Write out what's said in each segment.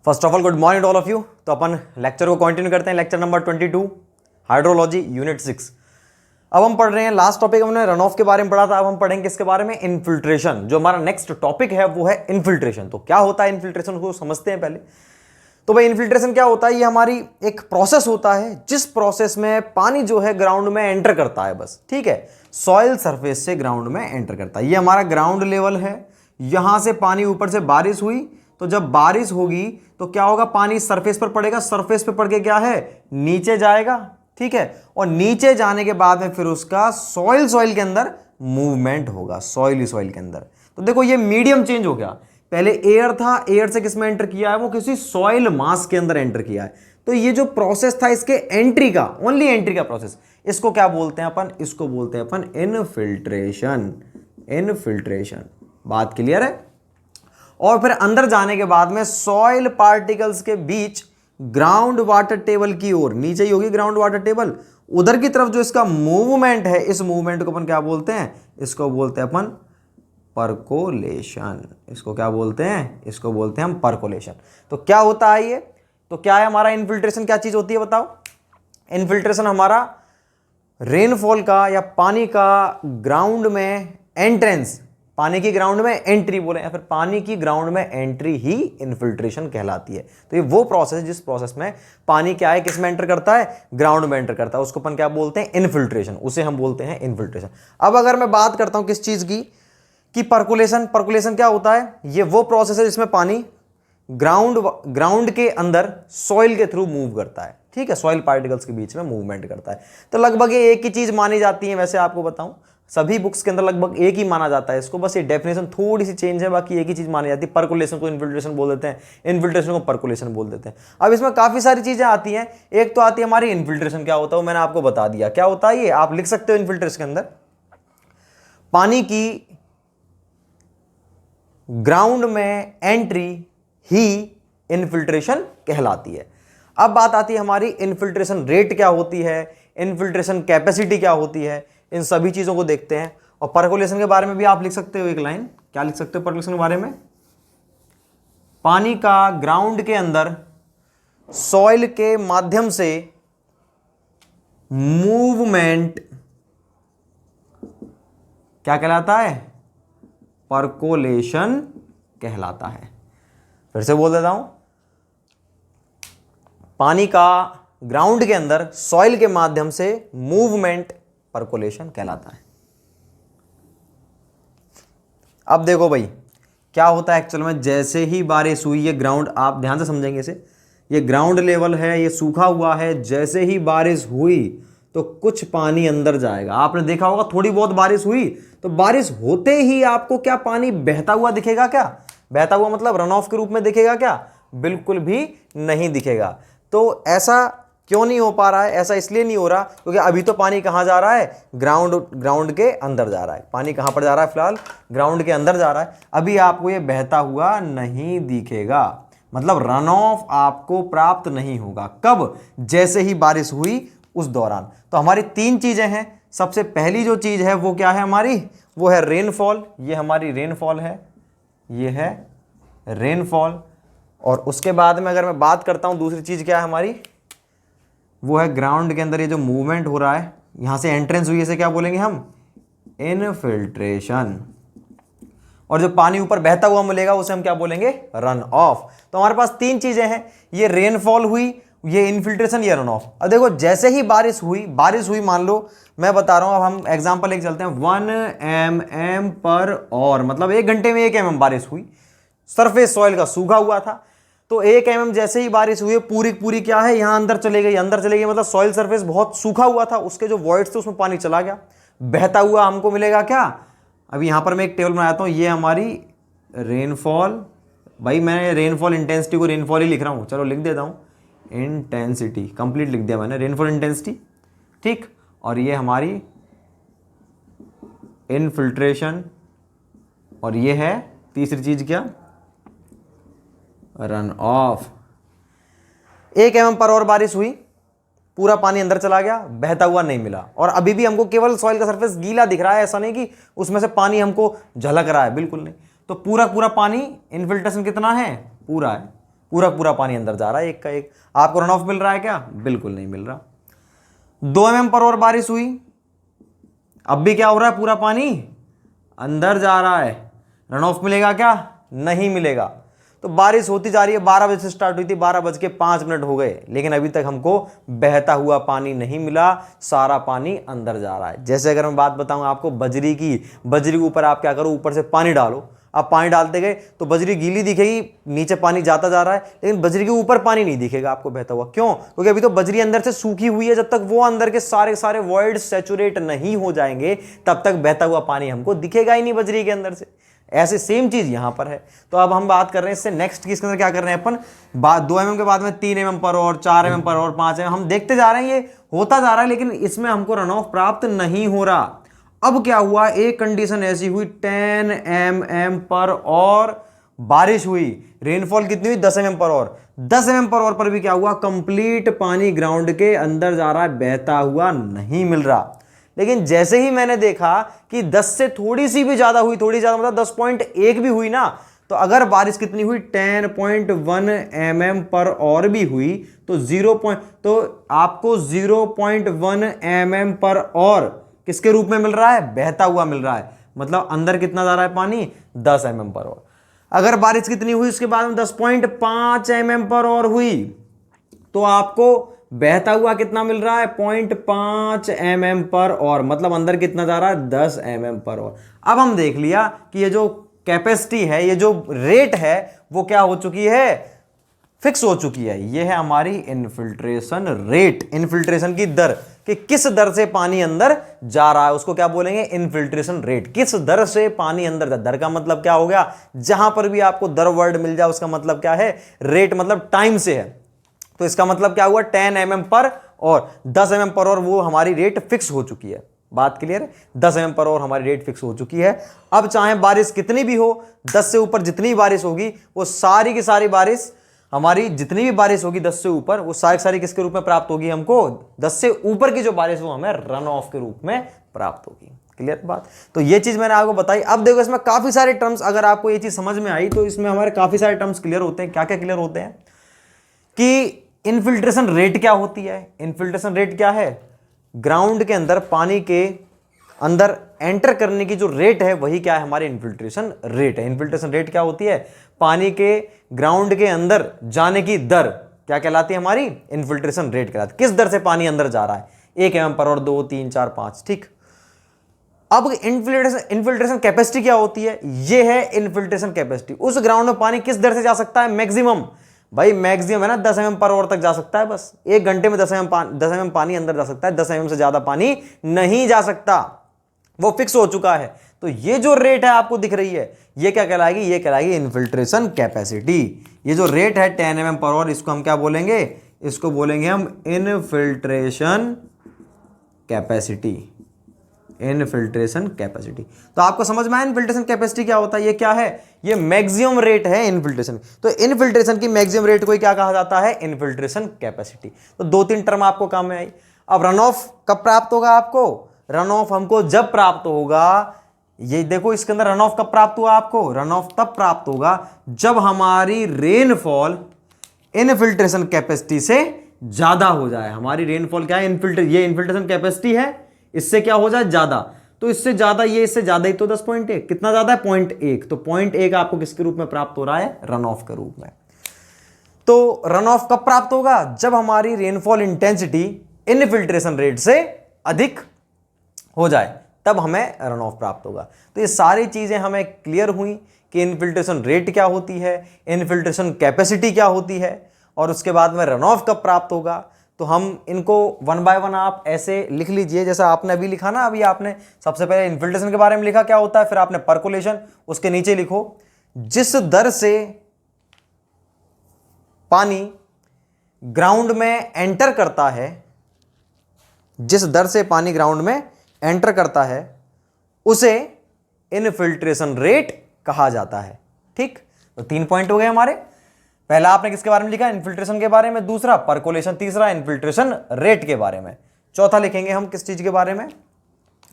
First of all good morning all of you. तो अपन lecture को continue करते हैं, लेक्चर नंबर 22 हाइड्रोलॉजी यूनिट 6। अब हम पढ़ रहे हैं, लास्ट टॉपिक हमने रन ऑफ के बारे में पढ़ा था, अब हम पढ़ेंगे किसके बारे में, इनफिल्ट्रेशन। जो हमारा नेक्स्ट टॉपिक है वो है इनफिल्ट्रेशन। तो क्या होता है इनफिल्ट्रेशन, उसको समझते हैं पहले। तो भाई इनफिल्ट्रेशन क्या होता है, ये हमारी एक प्रोसेस होता है जिस प्रोसेस में पानी जो है ग्राउंड में एंटर करता है, बस ठीक है, सॉइल सरफेस से ग्राउंड में एंटर करता है। ये हमारा ग्राउंड लेवल है, यहां से पानी ऊपर से बारिश हुई, तो जब बारिश होगी तो क्या होगा, पानी सरफेस पर पड़ेगा, सरफेस पर पड़ के क्या है, नीचे जाएगा, ठीक है, और नीचे जाने के बाद में फिर उसका सॉइल के अंदर मूवमेंट होगा, सॉइल के अंदर। तो देखो ये मीडियम चेंज हो गया, पहले एयर था, एयर से किसमें एंटर किया है, वो किसी सॉइल मास के अंदर एंटर किया है। तो ये जो प्रोसेस था इसके एंट्री का, ओनली एंट्री का प्रोसेस, इसको क्या बोलते हैं अपन, इसको बोलते हैं अपन इनफिल्ट्रेशन। इनफिल्ट्रेशन, बात क्लियर है। और फिर अंदर जाने के बाद में सॉइल पार्टिकल्स के बीच ग्राउंड वाटर टेबल की ओर, नीचे ही होगी ग्राउंड वाटर टेबल, उधर की तरफ जो इसका मूवमेंट है, इस मूवमेंट को अपन क्या बोलते हैं, इसको बोलते हैं अपन परकोलेशन। इसको क्या बोलते हैं, इसको बोलते हैं हम परकोलेशन। तो क्या होता है ये, तो क्या है हमारा इनफिल्ट्रेशन, क्या चीज होती है बताओ। इनफिल्ट्रेशन हमारा रेनफॉल का या पानी का ग्राउंड में एंट्रेंस, पानी की ग्राउंड में एंट्री बोले, या फिर पानी की ग्राउंड में एंट्री ही इनफिल्ट्रेशन कहलाती है। तो ये वो प्रोसेस जिस प्रोसेस में पानी क्या है, किस में एंटर करता है, ग्राउंड में एंटर करता है, उसको अपन क्या बोलते हैं, इनफिल्ट्रेशन, उसे हम बोलते हैं इनफिल्ट्रेशन। अब अगर मैं बात करता हूं किस चीज की, कि परकुलेशन, परकुलेशन क्या होता है, ये वो प्रोसेस है जिसमें पानी ग्राउंड के अंदर सॉइल के थ्रू मूव करता है, ठीक है, सॉइल पार्टिकल्स के बीच में मूवमेंट करता है। तो लगभग ये एक ही चीज मानी जाती है, वैसे आपको बताऊं सभी बुक्स के अंदर लगभग एक ही माना जाता है इसको, बस ये डेफिनेशन थोड़ी सी चेंज है, बाकी एक ही चीज मानी जाती है। परकुलेशन को इनफिल्ट्रेशन बोल देते हैं, इनफिल्ट्रेशन को परकुलेशन बोल देते हैं। अब इसमें काफी सारी चीजें आती हैं, एक तो आती है हमारी इनफिल्ट्रेशन, क्या होता है मैंने आपको बता दिया, क्या होता है ये आप लिख सकते हो। इनफिल्ट्रेशन के अंदर पानी की ग्राउंड में एंट्री ही इनफिल्ट्रेशन कहलाती है। अब बात आती है हमारी इनफिल्ट्रेशन रेट क्या होती है, इनफिल्ट्रेशन कैपेसिटी क्या होती है, इन सभी चीजों को देखते हैं। और परकोलेशन के बारे में भी आप लिख सकते हो एक लाइन, क्या लिख सकते हो परकोलेशन के बारे में, पानी का ग्राउंड के अंदर सॉइल के माध्यम से मूवमेंट क्या कहलाता है, परकोलेशन कहलाता है। फिर से बोल देता हूं, पानी का ग्राउंड के अंदर सॉइल के माध्यम से मूवमेंट परकोलेशन कहलाता है। अब देखो भाई क्या होता है एक्चुअल में, जैसे ही बारिश हुई, ये ग्राउंड, आप ध्यान से समझेंगे इसे, ये ग्राउंड लेवल है, ये सूखा हुआ है, जैसे ही बारिश हुई तो कुछ पानी अंदर जाएगा। आपने देखा होगा थोड़ी बहुत बारिश हुई तो बारिश होते ही आपको क्या पानी बहता हुआ दिखेगा, क्या बहता हुआ मतलब रन ऑफ के रूप में दिखेगा क्या, बिल्कुल भी नहीं दिखेगा। तो ऐसा क्यों नहीं हो पा रहा है, ऐसा इसलिए नहीं हो रहा क्योंकि अभी तो पानी कहां जा रहा है, ग्राउंड के अंदर जा रहा है। पानी कहां पर जा रहा है, फिलहाल ग्राउंड के अंदर जा रहा है। अभी आपको ये बहता हुआ नहीं दिखेगा, मतलब रन ऑफ आपको प्राप्त नहीं होगा। कब, जैसे ही बारिश हुई उस दौरान। तो हमारी तीन चीजें हैं। सबसे पहली जो चीज है वो क्या है हमारी, वो है रेनफॉल, ये हमारी रेनफॉल है, ये है रेनफॉल। और उसके बाद में अगर मैं बात करता हूं दूसरी चीज क्या है हमारी, वो है ग्राउंड के अंदर ये जो मूवमेंट हो रहा है, यहां से एंट्रेंस हुई, इसे क्या बोलेंगे हम, इनफिल्ट्रेशन। और जो पानी ऊपर बहता हुआ मिलेगा उसे हम क्या बोलेंगे, रन ऑफ। तो हमारे पास तीन चीजें हैं, ये रेनफॉल हुई, ये इनफिल्ट्रेशन, ये रन ऑफ। अब देखो जैसे ही बारिश हुई, मान लो मैं बता रहा हूं, अब हम एग्जांपल लेके चलते हैं, 1 mm पर और, मतलब 1 घंटे में 1 mm बारिश हुई, सरफेस सॉइल का सूखा हुआ था, तो 1 mm जैसे ही बारिश हुई पूरी पूरी क्या है, यहां अंदर चले गई, मतलब सॉइल सरफेस बहुत सूखा हुआ था, उसके जो वॉइड्स थे उसमें पानी चला गया, बहता हुआ हमको मिलेगा क्या। अभी यहां पर मैं एक टेबल बनाता हूं, ये हमारी रेनफॉल, भाई मैं रेनफॉल इंटेंसिटी को रेनफॉल ही लिख रहा हूं, चलो लिख देता हूं, इंटेंसिटी कंप्लीट लिख दिया मैंने, रेनफॉल इंटेंसिटी, ठीक। और ये हमारी इनफिल्ट्रेशन, और ये है तीसरी चीज क्या, रन ऑफ। 1 mm पर और बारिश हुई, पूरा पानी अंदर चला गया, बहता हुआ नहीं मिला, और अभी भी हमको केवल सॉइल का सरफेस गीला दिख रहा है, ऐसा नहीं कि उसमें से पानी हमको झलक रहा है, बिल्कुल नहीं। तो पूरा पूरा पानी, इनफिल्ट्रेशन कितना है, पूरा है, पूरा पूरा पानी अंदर जा रहा है एक का एक। आपको रन ऑफ मिल रहा है क्या? बिल्कुल नहीं मिल रहा। 2 mm पर और बारिश हुई, अब भी क्या हो रहा है? पूरा पानी अंदर जा रहा है। रन ऑफ मिलेगा क्या? नहीं मिलेगा। तो बारिश होती जा रही है, 12 बजे से स्टार्ट हुई थी, 12:05 हो गए, लेकिन अभी तक हमको बहता हुआ पानी नहीं मिला, सारा पानी अंदर जा रहा है। जैसे अगर मैं बात बताऊं आपको बजरी की, बजरी के ऊपर आप क्या करो, ऊपर से पानी डालो, आप पानी डालते गए तो बजरी गीली दिखेगी, नीचे पानी जाता जा रहा है, लेकिन बजरी के ऊपर पानी नहीं दिखेगा आपको बहता हुआ। क्यों? क्योंकि अभी तो बजरी अंदर से सूखी हुई है। जब तक वो अंदर के सारे सारे वॉइड सैचुरेट नहीं हो जाएंगे तब तक बहता हुआ पानी हमको दिखेगा ही नहीं बजरी के अंदर से। ऐसे सेम चीज यहां पर है। तो अब हम बात कर रहे हैं इससे नेक्स्ट की, इसके अंदर क्या कर रहे हैं अपन, 2 mm के बाद में 3 mm पर और 4 mm पर और 5 mm, हम देखते जा रहे हैं, ये होता जा रहा है, लेकिन इसमें हमको रन ऑफ प्राप्त नहीं हो रहा। अब क्या हुआ, एक कंडीशन ऐसी हुई, 10 mm पर और बारिश हुई, रेनफॉल कितनी हुई? 10 mm पर और। 10 mm पर और पर भी क्या हुआ, कंप्लीट पानी ग्राउंड के अंदर जा रहा है, बहता हुआ नहीं मिल रहा। लेकिन जैसे ही मैंने देखा कि 10 से थोड़ी सी भी ज्यादा हुई, थोड़ी ज्यादा मतलब 10.1 भी हुई ना, तो अगर बारिश कितनी हुई, 10.1 mm पर और भी हुई तो तो आपको 0.1 mm पर और किसके रूप में मिल रहा है? बहता हुआ मिल रहा है। मतलब अंदर कितना जा रहा है पानी? 10 mm पर और। अगर बारिश कितनी हुई उसके बाद में 10.5 mm पर और हुई तो आपको बहता हुआ कितना मिल रहा है? 0.5 mm पर और। मतलब अंदर कितना जा रहा है? 10 mm पर और। अब हम देख लिया कि ये जो कैपेसिटी है, ये जो रेट है, वो क्या हो चुकी है? फिक्स हो चुकी है। ये है हमारी इनफिल्ट्रेशन रेट, इनफिल्ट्रेशन की दर, कि किस दर से पानी अंदर जा रहा है, उसको क्या बोलेंगे? Infiltration rate. किस दर से पानी अंदर, दर का मतलब क्या हो गया? जहां पर भी आपको दर वर्ड मिल जाए उसका मतलब क्या है? रेट मतलब टाइम से है। तो इसका मतलब क्या हुआ? 10 mm पर और 10 mm पर और, वो हमारी रेट फिक्स हो चुकी है। बात क्लियर है? 10 mm पर और हमारी रेट फिक्स हो चुकी है। अब चाहे बारिश कितनी भी हो, 10 से ऊपर जितनी बारिश होगी वो सारी की सारी बारिश हमारी, जितनी भी बारिश होगी 10 से ऊपर, वो सारी सारी किसके रूप में प्राप्त होगी हमको? 10 से ऊपर की जो बारिश वो हमें रन ऑफ के रूप में प्राप्त होगी। क्लियर बात? तो ये चीज मैंने आपको बताई। अब देखो इसमें काफी सारे टर्म्स, अगर आपको ये चीज समझ में आई तो इसमें हमारे काफी सारे टर्म्स क्लियर होते हैं। क्या क्या क्लियर होते हैं? कि इनफिल्ट्रेशन रेट क्या होती है? इनफिल्ट्रेशन रेट क्या है? ग्राउंड के अंदर पानी के अंदर एंटर करने की जो रेट है वही क्या है? हमारी इनफिल्ट्रेशन रेट है। इनफिल्ट्रेशन रेट क्या होती है? पानी के ग्राउंड के अंदर जाने की दर क्या कहलाती है? हमारी इनफिल्ट्रेशन रेट कहलाती है। किस दर से पानी अंदर जा रहा है? 1 mm पर और 2, 3, 4, 5। ठीक। अब इनफिल्ट्रेशन कैपेसिटी क्या होती है? ये है इनफिल्ट्रेशन कैपेसिटी। उस ग्राउंड में पानी किस दर से जा सकता है? मैक्सिमम, भाई मैक्सिमम है ना, 10 mm पर और तक जा सकता है। बस 1 घंटे में 10 mm पानी अंदर जा सकता है। 10 mm से ज्यादा पानी नहीं जा सकता, वो फिक्स हो चुका है। तो ये जो रेट है आपको दिख रही है, ये क्या कहलाएगी? ये कहलाएगी इनफिल्ट्रेशन कैपेसिटी। ये जो रेट है 10 mm पर और, इसको हम क्या बोलेंगे? इसको बोलेंगे हम इनफिल्ट्रेशन कैपेसिटी। Infiltration capacity. तो आपको समझ में आया इनफिल्ट्रेशन कैपेसिटी क्या होता है? ये क्या है? ये मैक्सिमम रेट है इनफिल्ट्रेशन। तो इनफिल्ट्रेशन की मैक्सिमम रेट को क्या कहा जाता है? Infiltration capacity. तो 2-3 टर्म आपको काम में आई। अब रन ऑफ कब प्राप्त होगा आपको? रन ऑफ हमको जब प्राप्त होगा, ये देखो इसके अंदर रन ऑफ कब प्राप्त हुआ आपको? रन ऑफ तब प्राप्त होगा जब हमारी रेनफॉल इनफिल्ट्रेशन कैपेसिटी से ज्यादा हो जाए। हमारी रेनफॉल क्या है? ये इनफिल्ट्रेशन कैपेसिटी है, इससे क्या हो जाए? ज्यादा। तो इससे ज्यादा, ये इससे ज्यादा ही तो 10.1, कितना ज्यादा है? 0.1। तो 0.1 आपको किसके रूप में प्राप्त हो रहा है? रन ऑफ के रूप में। तो रन ऑफ कब प्राप्त होगा? जब हमारी रेनफॉल इंटेंसिटी इनफिल्ट्रेशन रेट से अधिक हो जाए, तब हमें रन ऑफ प्राप्त होगा। तो ये सारी चीजें हमें क्लियर हुई कि इनफिल्ट्रेशन रेट क्या होती है, इनफिल्ट्रेशन कैपेसिटी क्या होती है, और उसके बाद में रन ऑफ कब प्राप्त होगा। तो हम इनको 1 बाय 1 आप ऐसे लिख लीजिए, जैसा आपने अभी लिखा ना। अभी आपने सबसे पहले इनफिल्ट्रेशन के बारे में लिखा क्या होता है, फिर आपने परकोलेशन, उसके नीचे लिखो जिस दर से पानी ग्राउंड में एंटर करता है, जिस दर से पानी ग्राउंड में एंटर करता है उसे इनफिल्ट्रेशन रेट कहा जाता है। ठीक। तो 3 पॉइंट हो गए हमारे। पहला आपने किसके बारे में लिखा? इनफिल्ट्रेशन के बारे में। दूसरा परकोलेशन। तीसरा इनफिल्ट्रेशन रेट के बारे में। चौथा लिखेंगे हम किस चीज के बारे में?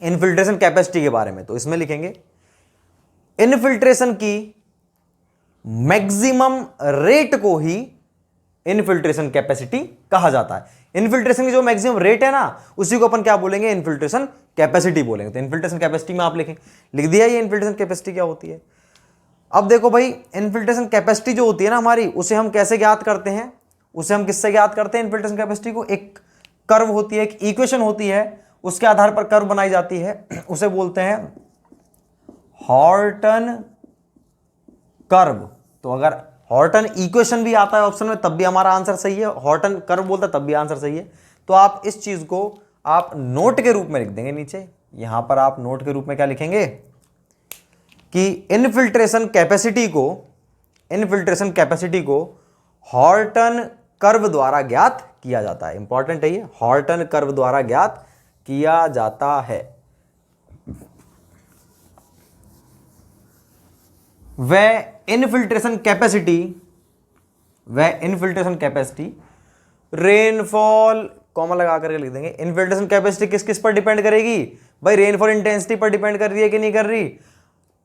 इनफिल्ट्रेशन कैपेसिटी के बारे में। तो इसमें लिखेंगे इनफिल्ट्रेशन की मैक्सिमम रेट को ही इनफिल्ट्रेशन कैपेसिटी कहा जाता है। इनफिल्ट्रेशन की जो मैक्सिमम रेट है ना, उसी को अपन क्या बोलेंगे, इनफिल्ट्रेशन कैपेसिटी बोलेंगे। तो इनफिल्ट्रेशन कैपेसिटी में आप लिख दिया ये इनफिल्ट्रेशन कैपेसिटी क्या होती है। अब देखो भाई, इनफिल्ट्रेशन कैपेसिटी जो होती है ना हमारी, उसे हम कैसे ज्ञात करते हैं, उसे हम किससे ज्ञात करते हैं इनफिल्ट्रेशन कैपेसिटी को? एक कर्व होती है, एक इक्वेशन होती है, उसके आधार पर कर्व बनाई जाती है, उसे बोलते हैं हॉर्टन कर्व। तो अगर हॉर्टन इक्वेशन भी आता है ऑप्शन में तब भी हमारा आंसर सही है, हॉर्टन कर्व बोलता है तब भी आंसर सही है। तो आप इस चीज को आप नोट के रूप में लिख देंगे नीचे, यहां पर आप नोट के रूप में क्या लिखेंगे कि इनफिल्ट्रेशन कैपेसिटी को हॉर्टन कर्व द्वारा ज्ञात किया जाता है। इंपॉर्टेंट है ये, हॉर्टन कर्व द्वारा ज्ञात किया जाता है। वह इनफिल्ट्रेशन कैपेसिटी रेनफॉल कॉमा लगा करके लिख देंगे। इनफिल्ट्रेशन कैपेसिटी किस किस पर डिपेंड करेगी भाई? रेनफॉल इंटेंसिटी पर डिपेंड कर रही है कि नहीं कर रही?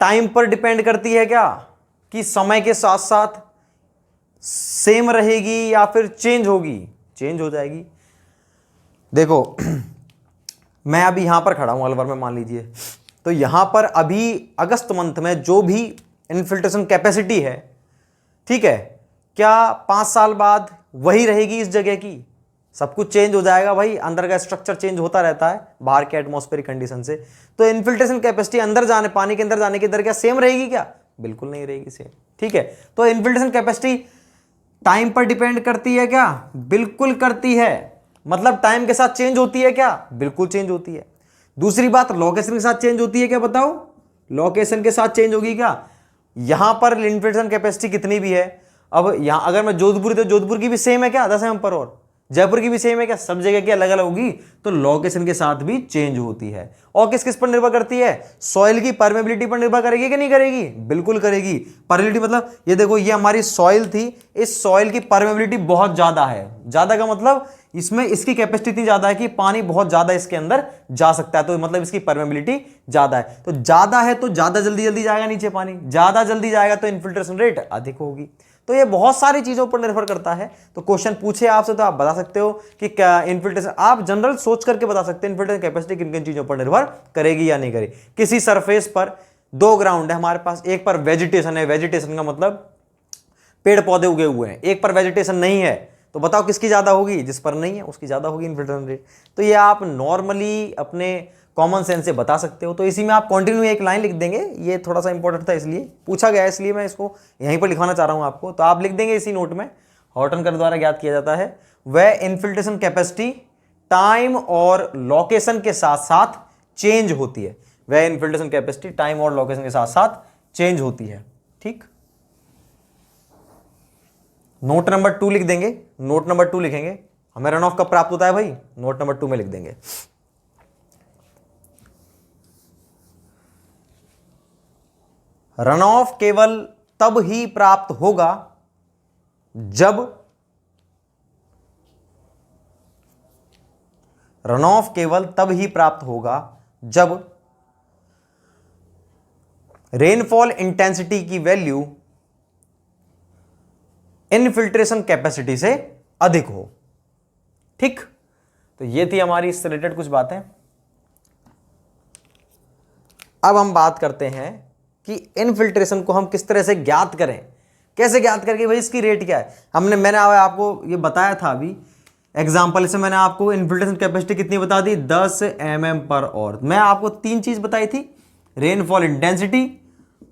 टाइम पर डिपेंड करती है क्या, कि समय के साथ साथ सेम रहेगी या फिर चेंज होगी? चेंज हो जाएगी। देखो मैं अभी यहां पर खड़ा हूं अलवर में मान लीजिए, तो यहां पर अभी अगस्त मंथ में जो भी इनफिल्ट्रेशन कैपेसिटी है, ठीक है, क्या 5 साल बाद वही रहेगी इस जगह की? सब कुछ चेंज हो जाएगा भाई, अंदर का स्ट्रक्चर चेंज होता रहता है बाहर के एटमॉस्फेरिक कंडीशन से। तो इनफिल्ट्रेशन कैपेसिटी अंदर जाने, पानी के अंदर जाने की दर क्या सेम रहेगी क्या? बिल्कुल नहीं रहेगी सेम, ठीक है। तो इनफिल्ट्रेशन कैपेसिटी टाइम पर डिपेंड करती है क्या? बिल्कुल करती है। मतलब टाइम के साथ चेंज होती है क्या? बिल्कुल चेंज होती है। दूसरी बात, लोकेशन के साथ चेंज होती है क्या? बताओ, लोकेशन के साथ चेंज होगी क्या? यहां पर इनफिल्ट्रेशन कैपेसिटी कितनी भी है, अब यहां अगर मैं जोधपुर, तो जोधपुर की भी सेम है क्या 10 एम पर, और जयपुर की भी सेम है क्या? सब जगह की अलग अलग होगी। तो लोकेशन के साथ भी चेंज होती है। और किस किस पर निर्भर करती है? सॉइल की परमेबिलिटी पर निर्भर करेगी कि नहीं करेगी? बिल्कुल करेगी। परमेबिलिटी मतलब ये देखो, ये हमारी सॉइल थी, इस सॉइल की परमेबिलिटी बहुत ज्यादा है। ज्यादा का मतलब इसमें इसकी कैपेसिटी इतनी ज्यादा है कि पानी बहुत ज्यादा इसके अंदर जा सकता है, तो मतलब इसकी परमेबिलिटी ज्यादा है। तो ज्यादा है तो ज्यादा जल्दी जल्दी जाएगा नीचे पानी, ज्यादा जल्दी जाएगा तो इनफिल्ट्रेशन रेट अधिक होगी। तो ये बहुत सारी चीजों पर निर्भर करता है। तो क्वेश्चन पूछे आपसे तो आप बता सकते हो कि क्या इनफिल्ट्रेशन, आप जनरल सोच करके बता सकते हैं इनफिल्ट्रेशन कैपेसिटी किन किन चीजों पर निर्भर करेगी या नहीं करेगी। किसी सरफेस पर 2 ग्राउंड है हमारे पास, एक पर वेजिटेशन है, वेजिटेशन का मतलब पेड़ पौधे उगे हुए हैं, एक पर वेजिटेशन नहीं है, तो बताओ किसकी ज्यादा होगी? जिस पर नहीं है उसकी ज्यादा होगी इनफिल्ट्रेशन रेट। तो ये आप नॉर्मली अपने कॉमन सेंस से बता सकते हो। तो इसी में आप कंटिन्यू एक लाइन लिख देंगे, ये थोड़ा सा इंपॉर्टेंट था इसलिए पूछा गया है, इसलिए मैं इसको यहीं पर लिखवाना चाह रहा हूं आपको। तो आप लिख देंगे इसी नोट में, हॉर्टन कर्व द्वारा ज्ञात किया जाता है वह इनफिल्ट्रेशन कैपेसिटी टाइम और लोकेशन के साथ साथ चेंज होती है। वह इनफिल्ट्रेशन कैपेसिटी टाइम और लोकेशन के साथ साथ चेंज होती है, ठीक। नोट नंबर 2 लिख देंगे, नोट नंबर 2 लिखेंगे, हमें रन ऑफ कब प्राप्त होता है भाई? नोट नंबर 2 में लिख देंगे। रन ऑफ केवल तब ही प्राप्त होगा जब रन ऑफ केवल तब ही प्राप्त होगा जब रेनफॉल इंटेंसिटी की वैल्यू इनफिल्ट्रेशन कैपेसिटी से अधिक हो, ठीक। तो ये थी हमारी इससे रिलेटेड कुछ बातें। अब हम बात करते हैं कि इनफिल्ट्रेशन को हम किस तरह से ज्ञात करें, कैसे ज्ञात करके भाई इसकी रेट क्या है। मैंने आपको ये बताया था अभी एग्जांपल से, मैंने आपको इनफिल्ट्रेशन कैपेसिटी कितनी बता दी? 10 mm पर और मैं आपको 3 चीज बताई थी, रेनफॉल इंटेंसिटी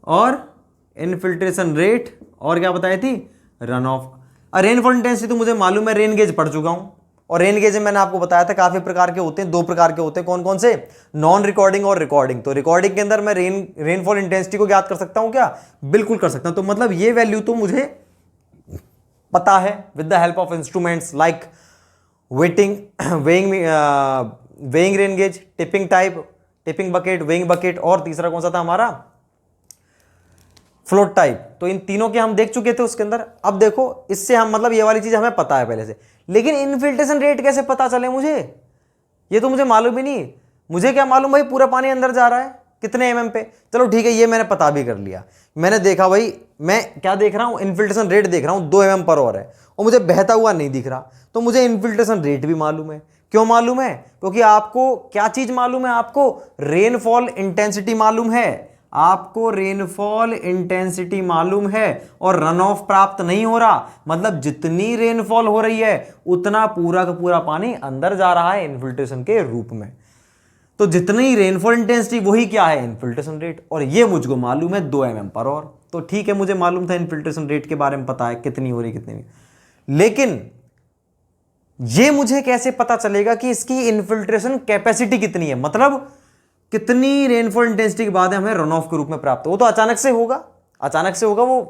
और इनफिल्ट्रेशन रेट, और क्या बताई थी? Run of. रेनफॉल इंटेंसिटी तो मुझे मालूम है, रेन गेज पढ़ चुका हूं, और रेन गेज में मैंने आपको बताया था काफी प्रकार के होते हैं, 2 प्रकार के होते हैं। कौन कौन से? नॉन रिकॉर्डिंग और रिकॉर्डिंग। तो रिकॉर्डिंग के अंदर मैं रेनफॉल इंटेंसिटी को ज्ञात कर सकता हूं क्या? बिल्कुल कर सकता हूं। तो मतलब ये वैल्यू तो मुझे पता है with the help of instruments like weighing rain gauge, tipping type, tipping bucket, weighing bucket, और तीसरा कौन सा था हमारा? Float type. तो इन तीनों के हम देख चुके थे उसके अंदर। अब देखो इससे हम मतलब ये वाली चीज हमें पता है पहले से, लेकिन इनफिल्ट्रेशन रेट कैसे पता चले मुझे? ये तो मुझे मालूम ही नहीं। मुझे क्या मालूम भाई पूरा पानी अंदर जा रहा है, कितने पे। चलो ठीक है, ये मैंने पता भी कर लिया। मैंने देखा भाई, मैं क्या देख रहा हूँ, इन्फिल्ट्रेशन रेट देख रहा हूँ 2 पर है, और मुझे बहता हुआ नहीं दिख रहा, तो मुझे इन्फिल्ट्रेशन रेट भी मालूम है। क्यों मालूम है? क्योंकि आपको क्या चीज मालूम है, आपको रेनफॉल इंटेंसिटी मालूम है, आपको रेनफॉल इंटेंसिटी मालूम है, और रन ऑफ प्राप्त नहीं हो रहा, मतलब जितनी रेनफॉल हो रही है उतना पूरा का पूरा पानी अंदर जा रहा है इन्फिल्ट्रेशन के रूप में। तो जितनी रेनफॉल इंटेंसिटी वही क्या है, इन्फिल्ट्रेशन रेट, और ये मुझको मालूम है 2 पर और। तो ठीक है, मुझे मालूम था इन्फिल्ट्रेशन रेट के बारे में, पता है कितनी हो रही कितनी नहीं, लेकिन ये मुझे कैसे पता चलेगा कि इसकी इन्फिल्ट्रेशन कैपेसिटी कितनी है, मतलब कितनी रेनफॉल इंटेंसिटी के बाद हमें रन ऑफ के रूप में प्राप्त हो। वो तो अचानक से होगा, अचानक से होगा वो,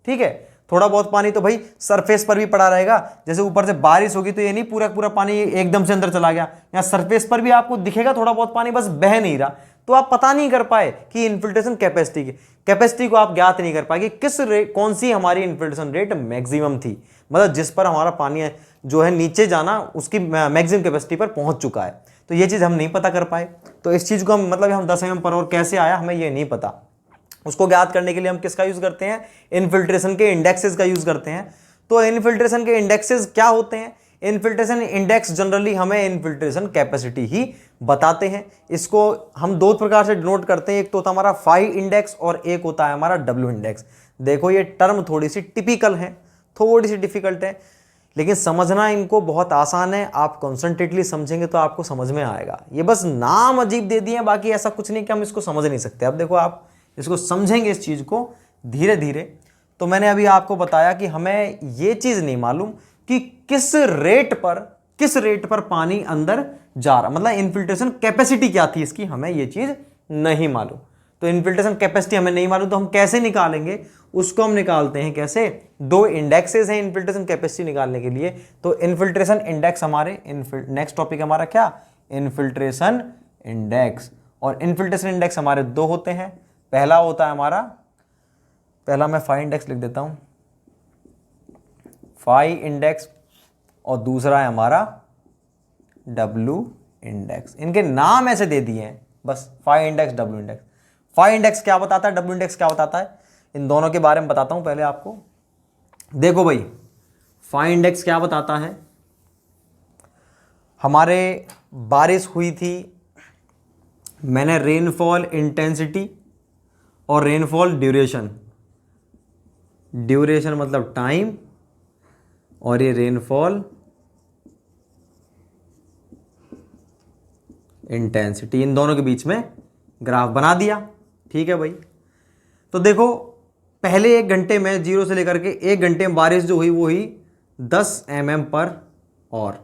ठीक है। थोड़ा बहुत पानी तो भाई सरफेस पर भी पड़ा रहेगा, जैसे ऊपर से बारिश होगी तो ये नहीं पूरा पूरा पानी एकदम से अंदर चला गया, यहाँ सरफेस पर भी आपको दिखेगा थोड़ा बहुत पानी, बस बह नहीं रहा, तो आप पता नहीं कर पाए कि इन्फिल्ट्रेशन कैपेसिटी को आप ज्ञात नहीं कर पाए कि कौन सी हमारी इन्फिल्ट्रेशन रेट मैक्सिमम थी, मतलब जिस पर हमारा पानी जो है नीचे जाना उसकी मैक्सिमम कैपेसिटी पर पहुंच चुका है। तो ये चीज़ हम नहीं पता कर पाए। तो इस चीज़ को हम मतलब हम 10 पर और कैसे आया हमें ये नहीं पता, उसको ज्ञात करने के लिए हम किसका यूज़ करते हैं, इन्फिल्ट्रेशन के इंडेक्सेस का यूज़ करते हैं। तो इन्फिल्ट्रेशन के इंडेक्सेस क्या होते हैं? इन्फिल्ट्रेशन इंडेक्स जनरली हमें इन्फिल्ट्रेशन कैपेसिटी ही बताते हैं। इसको हम 2 प्रकार से डिनोट करते हैं, एक तो होता है हमारा फाई इंडेक्स और एक होता है हमारा डब्ल्यू इंडेक्स। देखो ये टर्म थोड़ी सी टिपिकल है, थोड़ी सी डिफिकल्ट है, लेकिन समझना इनको बहुत आसान है। आप कॉन्सेंट्रेटली समझेंगे तो आपको समझ में आएगा। ये बस नाम अजीब दे दिए, बाकी ऐसा कुछ नहीं कि हम इसको समझ नहीं सकते। अब देखो आप इसको समझेंगे इस चीज़ को धीरे धीरे। तो मैंने अभी आपको बताया कि हमें ये चीज़ नहीं मालूम कि किस रेट पर पानी अंदर जा रहा, मतलब इन्फिल्ट्रेशन कैपेसिटी क्या थी इसकी, हमें ये चीज़ नहीं मालूम। तो इन्फिल्ट्रेशन कैपेसिटी हमें नहीं मालूम, तो हम कैसे निकालेंगे उसको? हम निकालते हैं कैसे? 2 इंडेक्सेस हैं इन्फिल्ट्रेशन कैपेसिटी निकालने के लिए। तो इन्फिल्ट्रेशन इंडेक्स हमारे नेक्स्ट टॉपिक हमारा क्या, इन्फिल्ट्रेशन इंडेक्स। और इन्फिल्ट्रेशन इंडेक्स हमारे 2 होते हैं। पहला होता है हमारा, पहला मैं फाई इंडेक्स लिख देता हूं, फाई इंडेक्स, और दूसरा है हमारा डब्ल्यू इंडेक्स। इनके नाम ऐसे दे दिए हैं बस, phi index, W index. Phi index क्या बताता है, डब्ल्यू इंडेक्स क्या बताता है, इन दोनों के बारे में बताता हूं पहले आपको। देखो भाई, फाई इंडेक्स क्या बताता है, हमारे बारिश हुई थी, मैंने रेनफॉल इंटेंसिटी और रेनफॉल ड्यूरेशन मतलब टाइम, और ये रेनफॉल इंटेंसिटी, इन दोनों के बीच में ग्राफ बना दिया। ठीक है भाई। तो देखो पहले 1 घंटे में 0 से लेकर के 1 घंटे में बारिश जो हुई वो हुई 10 पर और।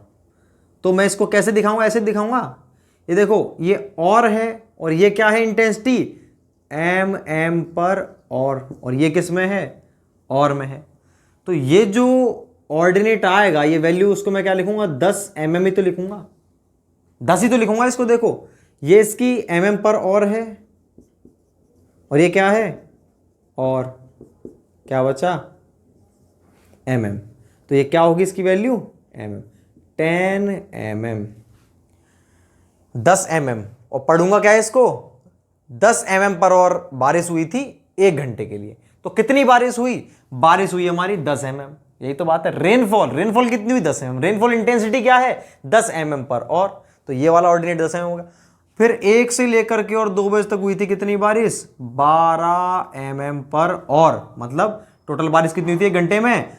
तो मैं इसको कैसे दिखाऊंगा, ऐसे दिखाऊंगा, ये देखो ये और है, और ये क्या है, इंटेंसिटी एम पर और ये किस में है, और में है। तो ये जो ऑर्डिनेट आएगा ये वैल्यू, उसको मैं क्या लिखूंगा, 10 ही तो लिखूंगा, 10 ही तो लिखूंगा इसको। देखो ये इसकी पर और है, और ये क्या है, और क्या बचा, तो ये क्या होगी इसकी वैल्यू, 10 10 और पढ़ूंगा क्या है इसको, 10 पर और बारिश हुई थी 1 घंटे के लिए। तो कितनी बारिश हुई हमारी 10 यही तो बात है। रेनफॉल कितनी हुई, 10 रेनफॉल इंटेंसिटी क्या है, 10 पर और। तो ये वाला ऑर्डिनेट 10 होगा। फिर 1 से लेकर के और 2 बजे तक हुई थी कितनी बारिश, 12 पर और, मतलब टोटल बारिश कितनी हुई थी 1 घंटे में,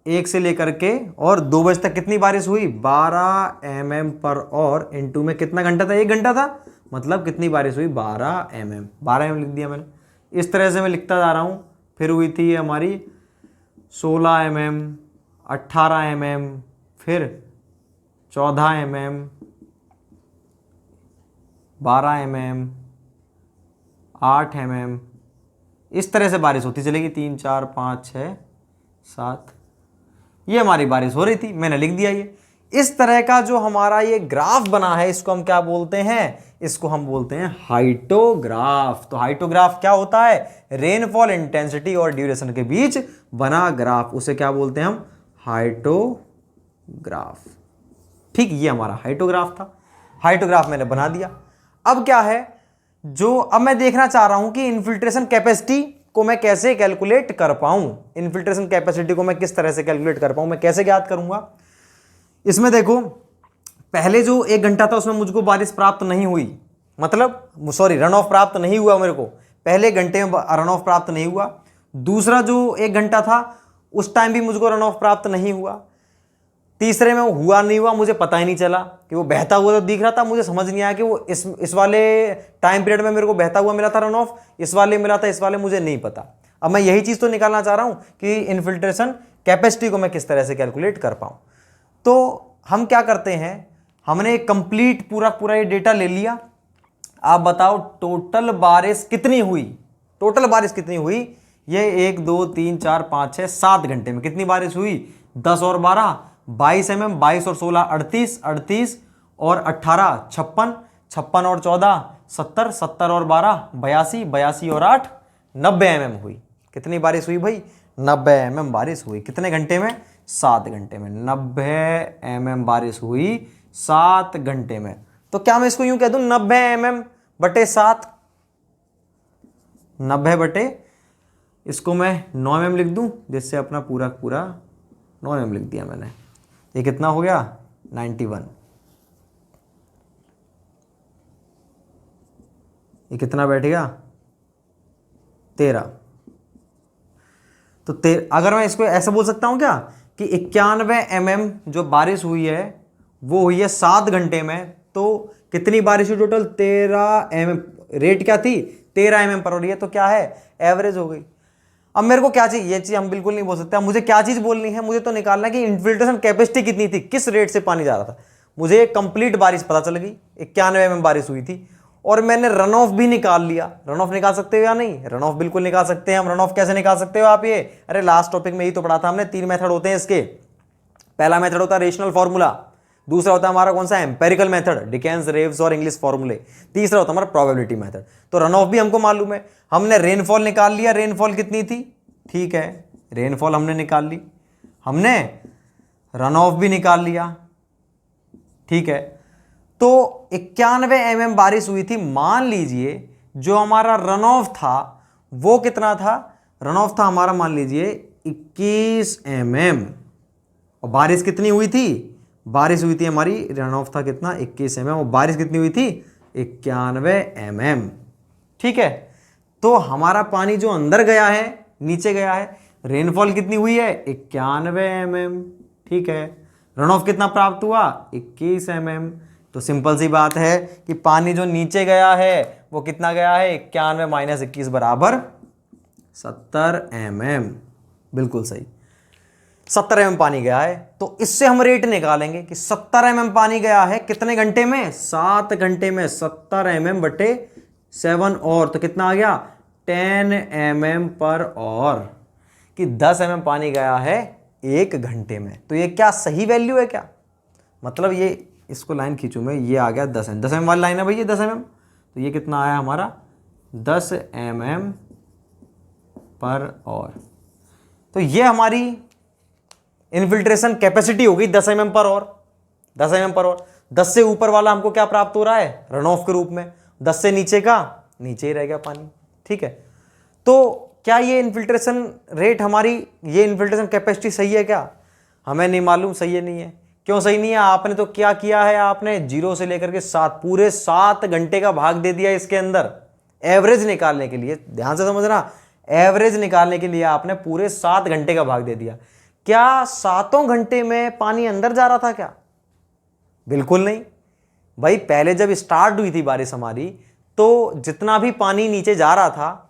1 से लेकर के और 2 बजे तक कितनी बारिश हुई, 12 पर और, इनटू में कितना घंटा था, 1 घंटा था, मतलब कितनी बारिश हुई, 12 लिख दिया मैंने। इस तरह से मैं लिखता जा रहा हूँ। फिर हुई थी हमारी 16 18 फिर 14 12 8 इस तरह से बारिश होती चलेगी, 3 4 5 6 7, ये हमारी बारिश हो रही थी, मैंने लिख दिया। ये इस तरह का जो हमारा ये ग्राफ बना है इसको हम क्या बोलते हैं, इसको हम बोलते हैं हाइटोग्राफ। तो हाइटोग्राफ क्या होता है, रेनफॉल इंटेंसिटी और ड्यूरेशन के बीच बना ग्राफ, उसे क्या बोलते हैं हम, हाइटोग्राफ। ठीक, ये हमारा हाइटोग्राफ था। हाइटोग्राफ मैंने बना दिया। अब क्या है जो अब मैं देखना चाह रहा हूं कि इन्फिल्ट्रेशन कैपेसिटी को मैं कैसे कैलकुलेट कर पाऊं, इन्फिल्ट्रेशन कैपेसिटी को मैं किस तरह से कैलकुलेट कर पाऊं, मैं कैसे ज्ञात करूंगा। इसमें देखो पहले जो 1 घंटा था उसमें मुझको बारिश प्राप्त नहीं हुई, मतलब सॉरी रन ऑफ प्राप्त नहीं हुआ, मेरे को पहले घंटे में रन ऑफ प्राप्त नहीं हुआ। दूसरा जो 1 घंटा था उस टाइम भी मुझको रन ऑफ प्राप्त नहीं हुआ। तीसरे में वो हुआ नहीं हुआ, मुझे पता ही नहीं चला कि वो बहता हुआ तो दिख रहा था, मुझे समझ नहीं आया कि वो इस वाले टाइम पीरियड में मेरे को बहता हुआ मिला था रन ऑफ, इस वाले मिला था, इस वाले मुझे नहीं पता। अब मैं यही चीज़ तो निकालना चाह रहा हूँ कि इन्फिल्ट्रेशन कैपेसिटी को मैं किस तरह से कैलकुलेट कर पाऊँ। तो हम क्या करते हैं, हमने कंप्लीट पूरा ये डेटा ले लिया। आप बताओ टोटल बारिश कितनी हुई, टोटल बारिश कितनी हुई, ये 1 2 3 4 5 6 7 घंटे में कितनी बारिश हुई, 10 और 12 22 mm, 22 और 16 38, 38 और 18 56, 56 और 14 70, 70 और 12 82, 82 और 8 90 mm हुई। कितनी बारिश हुई भाई, 90 mm बारिश हुई। कितने घंटे में, 7 घंटे में 90 mm बारिश हुई 7 घंटे में। तो क्या मैं इसको यूं कह दूं 90 mm बटे 7, 90 बटे इसको मैं 9 mm लिख दूं, जिससे अपना पूरा 9 mm लिख दिया मैंने। ये कितना हो गया 91। ये कितना बैठ गया 13। तो अगर मैं इसको ऐसा बोल सकता हूं क्या कि 91 mm जो बारिश हुई है वो हुई है 7 घंटे में। तो कितनी बारिश हुई टोटल, 13 mm। रेट क्या थी 13 mm पर हो रही है, तो क्या है एवरेज हो गई। अब मेरे को क्या चाहिए, ये चीज हम बिल्कुल नहीं बोल सकते। मुझे क्या चीज बोलनी है, मुझे तो निकालना है कि इन्फिल्ट्रेशन कैपेसिटी कितनी थी, किस रेट से पानी जा रहा था। मुझे कंप्लीट बारिश पता चल गई, 91 mm बारिश हुई थी, और मैंने रन ऑफ भी निकाल लिया। रन ऑफ निकाल सकते हो या नहीं, रन ऑफ बिल्कुल निकाल सकते हैं हम। रन ऑफ कैसे निकाल सकते हो आप, ये अरे लास्ट टॉपिक में ही तो पढ़ा था हमने, 3 मेथड होते हैं इसके। पहला मेथड होता है रेशनल फॉर्मूला, दूसरा होता है हमारा कौन सा एम्पेरिकल मेथड, डिकेंस रेव्स और इंग्लिश फॉर्मूले, तीसरा होता है हमारा प्रोबेबिलिटी मेथड। तो रन ऑफ भी हमको मालूम है। हमने रेनफॉल निकाल लिया, रेनफॉल कितनी थी, ठीक है रेनफॉल हमने निकाल ली। हमने रन ऑफ भी निकाल लिया, ठीक है। तो 91 mm बारिश हुई थी। मान लीजिए जो हमारा रन ऑफ था वो कितना था, रन ऑफ था हमारा मान लीजिए 21 mm, और बारिश कितनी हुई थी, बारिश हुई थी हमारी, रन ऑफ था कितना 21 mm, और बारिश कितनी हुई थी 91 mm, ठीक है। तो हमारा पानी जो अंदर गया है नीचे गया है, रेनफॉल कितनी हुई है 91 mm, ठीक है। रन ऑफ कितना प्राप्त हुआ 21 mm। तो सिंपल सी बात है कि पानी जो नीचे गया है वो कितना गया है 91 माइनस 21 बराबर 70 mm, बिल्कुल सही 70 mm पानी गया है। तो इससे हम रेट निकालेंगे कि 70 mm पानी गया है कितने घंटे में, 7 घंटे में। 70 mm बटे 7 और तो कितना आ गया 10 mm पर और, कि 10 mm पानी गया है 1 घंटे में। तो ये क्या सही वैल्यू है क्या, मतलब ये इसको लाइन खींचूं मैं, ये आ गया 10 mm वाली लाइन है भाई, ये 10 mm। तो ये कितना आया हमारा 10 mm पर और। तो ये हमारी इन्फिल्ट्रेशन कैपेसिटी होगी 10 mm पर और, 10 mm पर और। 10 से ऊपर वाला हमको क्या प्राप्त हो रहा है रन ऑफ के रूप में, 10 से नीचे का नीचे ही रह गया पानी, ठीक है। तो क्या ये इन्फिल्ट्रेशन रेट हमारी, ये इन्फिल्ट्रेशन कैपेसिटी सही है क्या, हमें नहीं मालूम सही है नहीं है। क्यों सही नहीं है, आपने तो क्या किया है, आपने 0 से लेकर के 7 पूरे 7 घंटे का भाग दे दिया इसके अंदर एवरेज निकालने के लिए। ध्यान से समझना, एवरेज निकालने के लिए आपने पूरे 7 घंटे का भाग दे दिया। क्या 7 घंटे में पानी अंदर जा रहा था क्या, बिल्कुल नहीं भाई। पहले जब स्टार्ट हुई थी बारिश हमारी, तो जितना भी पानी नीचे जा रहा था,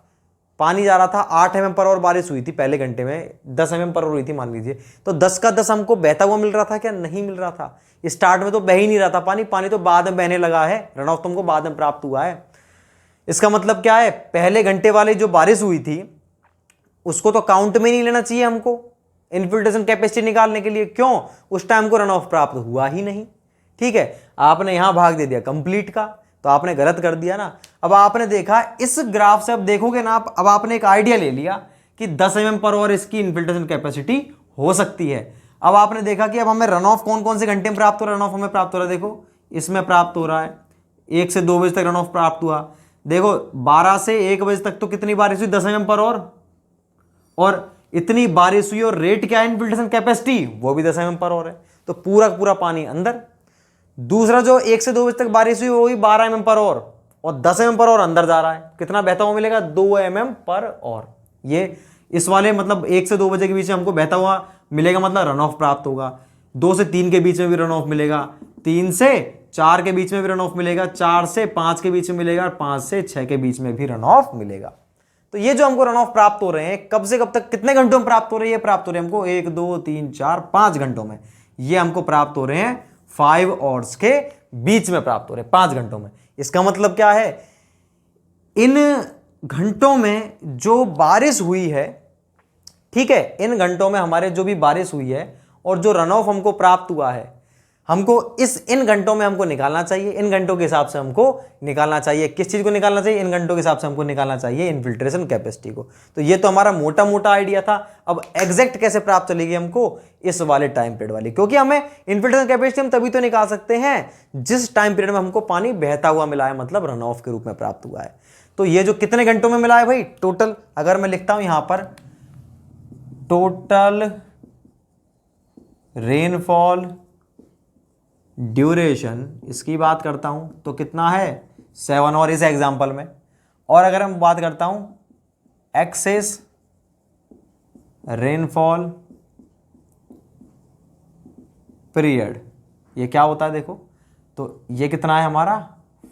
पानी जा रहा था 8 mm पर और बारिश हुई थी पहले घंटे में, 10 mm पर और हुई थी मान लीजिए। तो 10 का 10 हमको बहता हुआ मिल रहा था क्या, नहीं मिल रहा था। स्टार्ट में तो बह ही नहीं रहा था पानी, पानी तो बाद में बहने लगा है, रन ऑफ तुमको बाद में प्राप्त हुआ है। इसका मतलब क्या है, पहले घंटे वाली जो बारिश हुई थी उसको तो काउंट में नहीं लेना चाहिए हमको इन्फिल्ट्रेशन कैपेसिटी निकालने के लिए। क्यों, उस टाइम को रन ऑफ प्राप्त हुआ ही नहीं, ठीक है। आपने यहां भाग दे दिया कंप्लीट का, तो आपने गलत कर दिया ना। अब आपने देखा इस ग्राफ से, अब देखोगे ना आप, अब आपने एक आइडिया ले लिया कि 10 mm पर और इसकी इन्फिल्ट्रेशन कैपेसिटी हो सकती है। अब आपने देखा कि अब हमें रन ऑफ कौन कौन से घंटे में प्राप्त हो रहा है, रन ऑफ हमें प्राप्त हो रहा है, देखो इसमें प्राप्त हो रहा है 1 से 2 बजे तक रन ऑफ प्राप्त हुआ, देखो 12 से 1 बजे तक तो कितनी बारिश हुई, 10 mm पर और इतनी बारिश हुई और रेट क्या है इनफिल्ट्रेशन कैपेसिटी, वो भी 10 mm पर है, तो पूरा पूरा पानी अंदर। दूसरा जो 1 से 2 बजे तक बारिश हुई वो भी 12 mm पर और 10 mm पर अंदर जा रहा है, कितना बहता हुआ मिलेगा, 2 mm पर। ये इस वाले मतलब 1 से 2 बजे के बीच में हमको बहता हुआ मिलेगा, मतलब रन ऑफ प्राप्त होगा। 2 से 3 के बीच में भी रन ऑफ मिलेगा, 3 से 4 के बीच में भी रन ऑफ मिलेगा, 4 से 5 के बीच में मिलेगा और 5 से 6 के बीच में भी रन ऑफ मिलेगा। तो ये जो हमको रन ऑफ प्राप्त हो रहे हैं कब से कब तक, कितने घंटों में प्राप्त हो रहे हैं, ये प्राप्त हो रहे हैं हमको 1 2 3 4 5 घंटों में। ये हमको प्राप्त हो रहे हैं 5 आवर्स के बीच में प्राप्त हो रहे हैं, 5 घंटों में। इसका मतलब क्या है, इन घंटों में जो बारिश हुई है, ठीक है, इन घंटों में हमारे जो भी बारिश हुई है और जो रन ऑफ हमको प्राप्त हुआ है, हमको इन घंटों में हमको निकालना चाहिए। इन घंटों के हिसाब से हमको निकालना चाहिए, किस चीज को निकालना चाहिए, इन घंटों के हिसाब से हमको निकालना चाहिए इनफिल्ट्रेशन कैपेसिटी को। तो ये तो हमारा मोटा मोटा आइडिया था। अब एग्जैक्ट कैसे प्राप्त चलेगी हमको, इस वाले टाइम पीरियड वाली, क्योंकि हमें इनफिल्ट्रेशन कैपेसिटी हम तभी तो निकाल सकते हैं जिस टाइम पीरियड में हमको पानी बहता हुआ मिला है, मतलब रन ऑफ के रूप में प्राप्त हुआ है। तो ये जो कितने घंटों में मिला है भाई, टोटल अगर मैं लिखता हूं यहां पर, टोटल रेनफॉल ड्यूरेशन, इसकी बात करता हूं तो कितना है 7, और इस एग्जांपल में। और अगर हम बात करता हूं एक्सेस रेनफॉल पीरियड, ये क्या होता है देखो, तो ये कितना है हमारा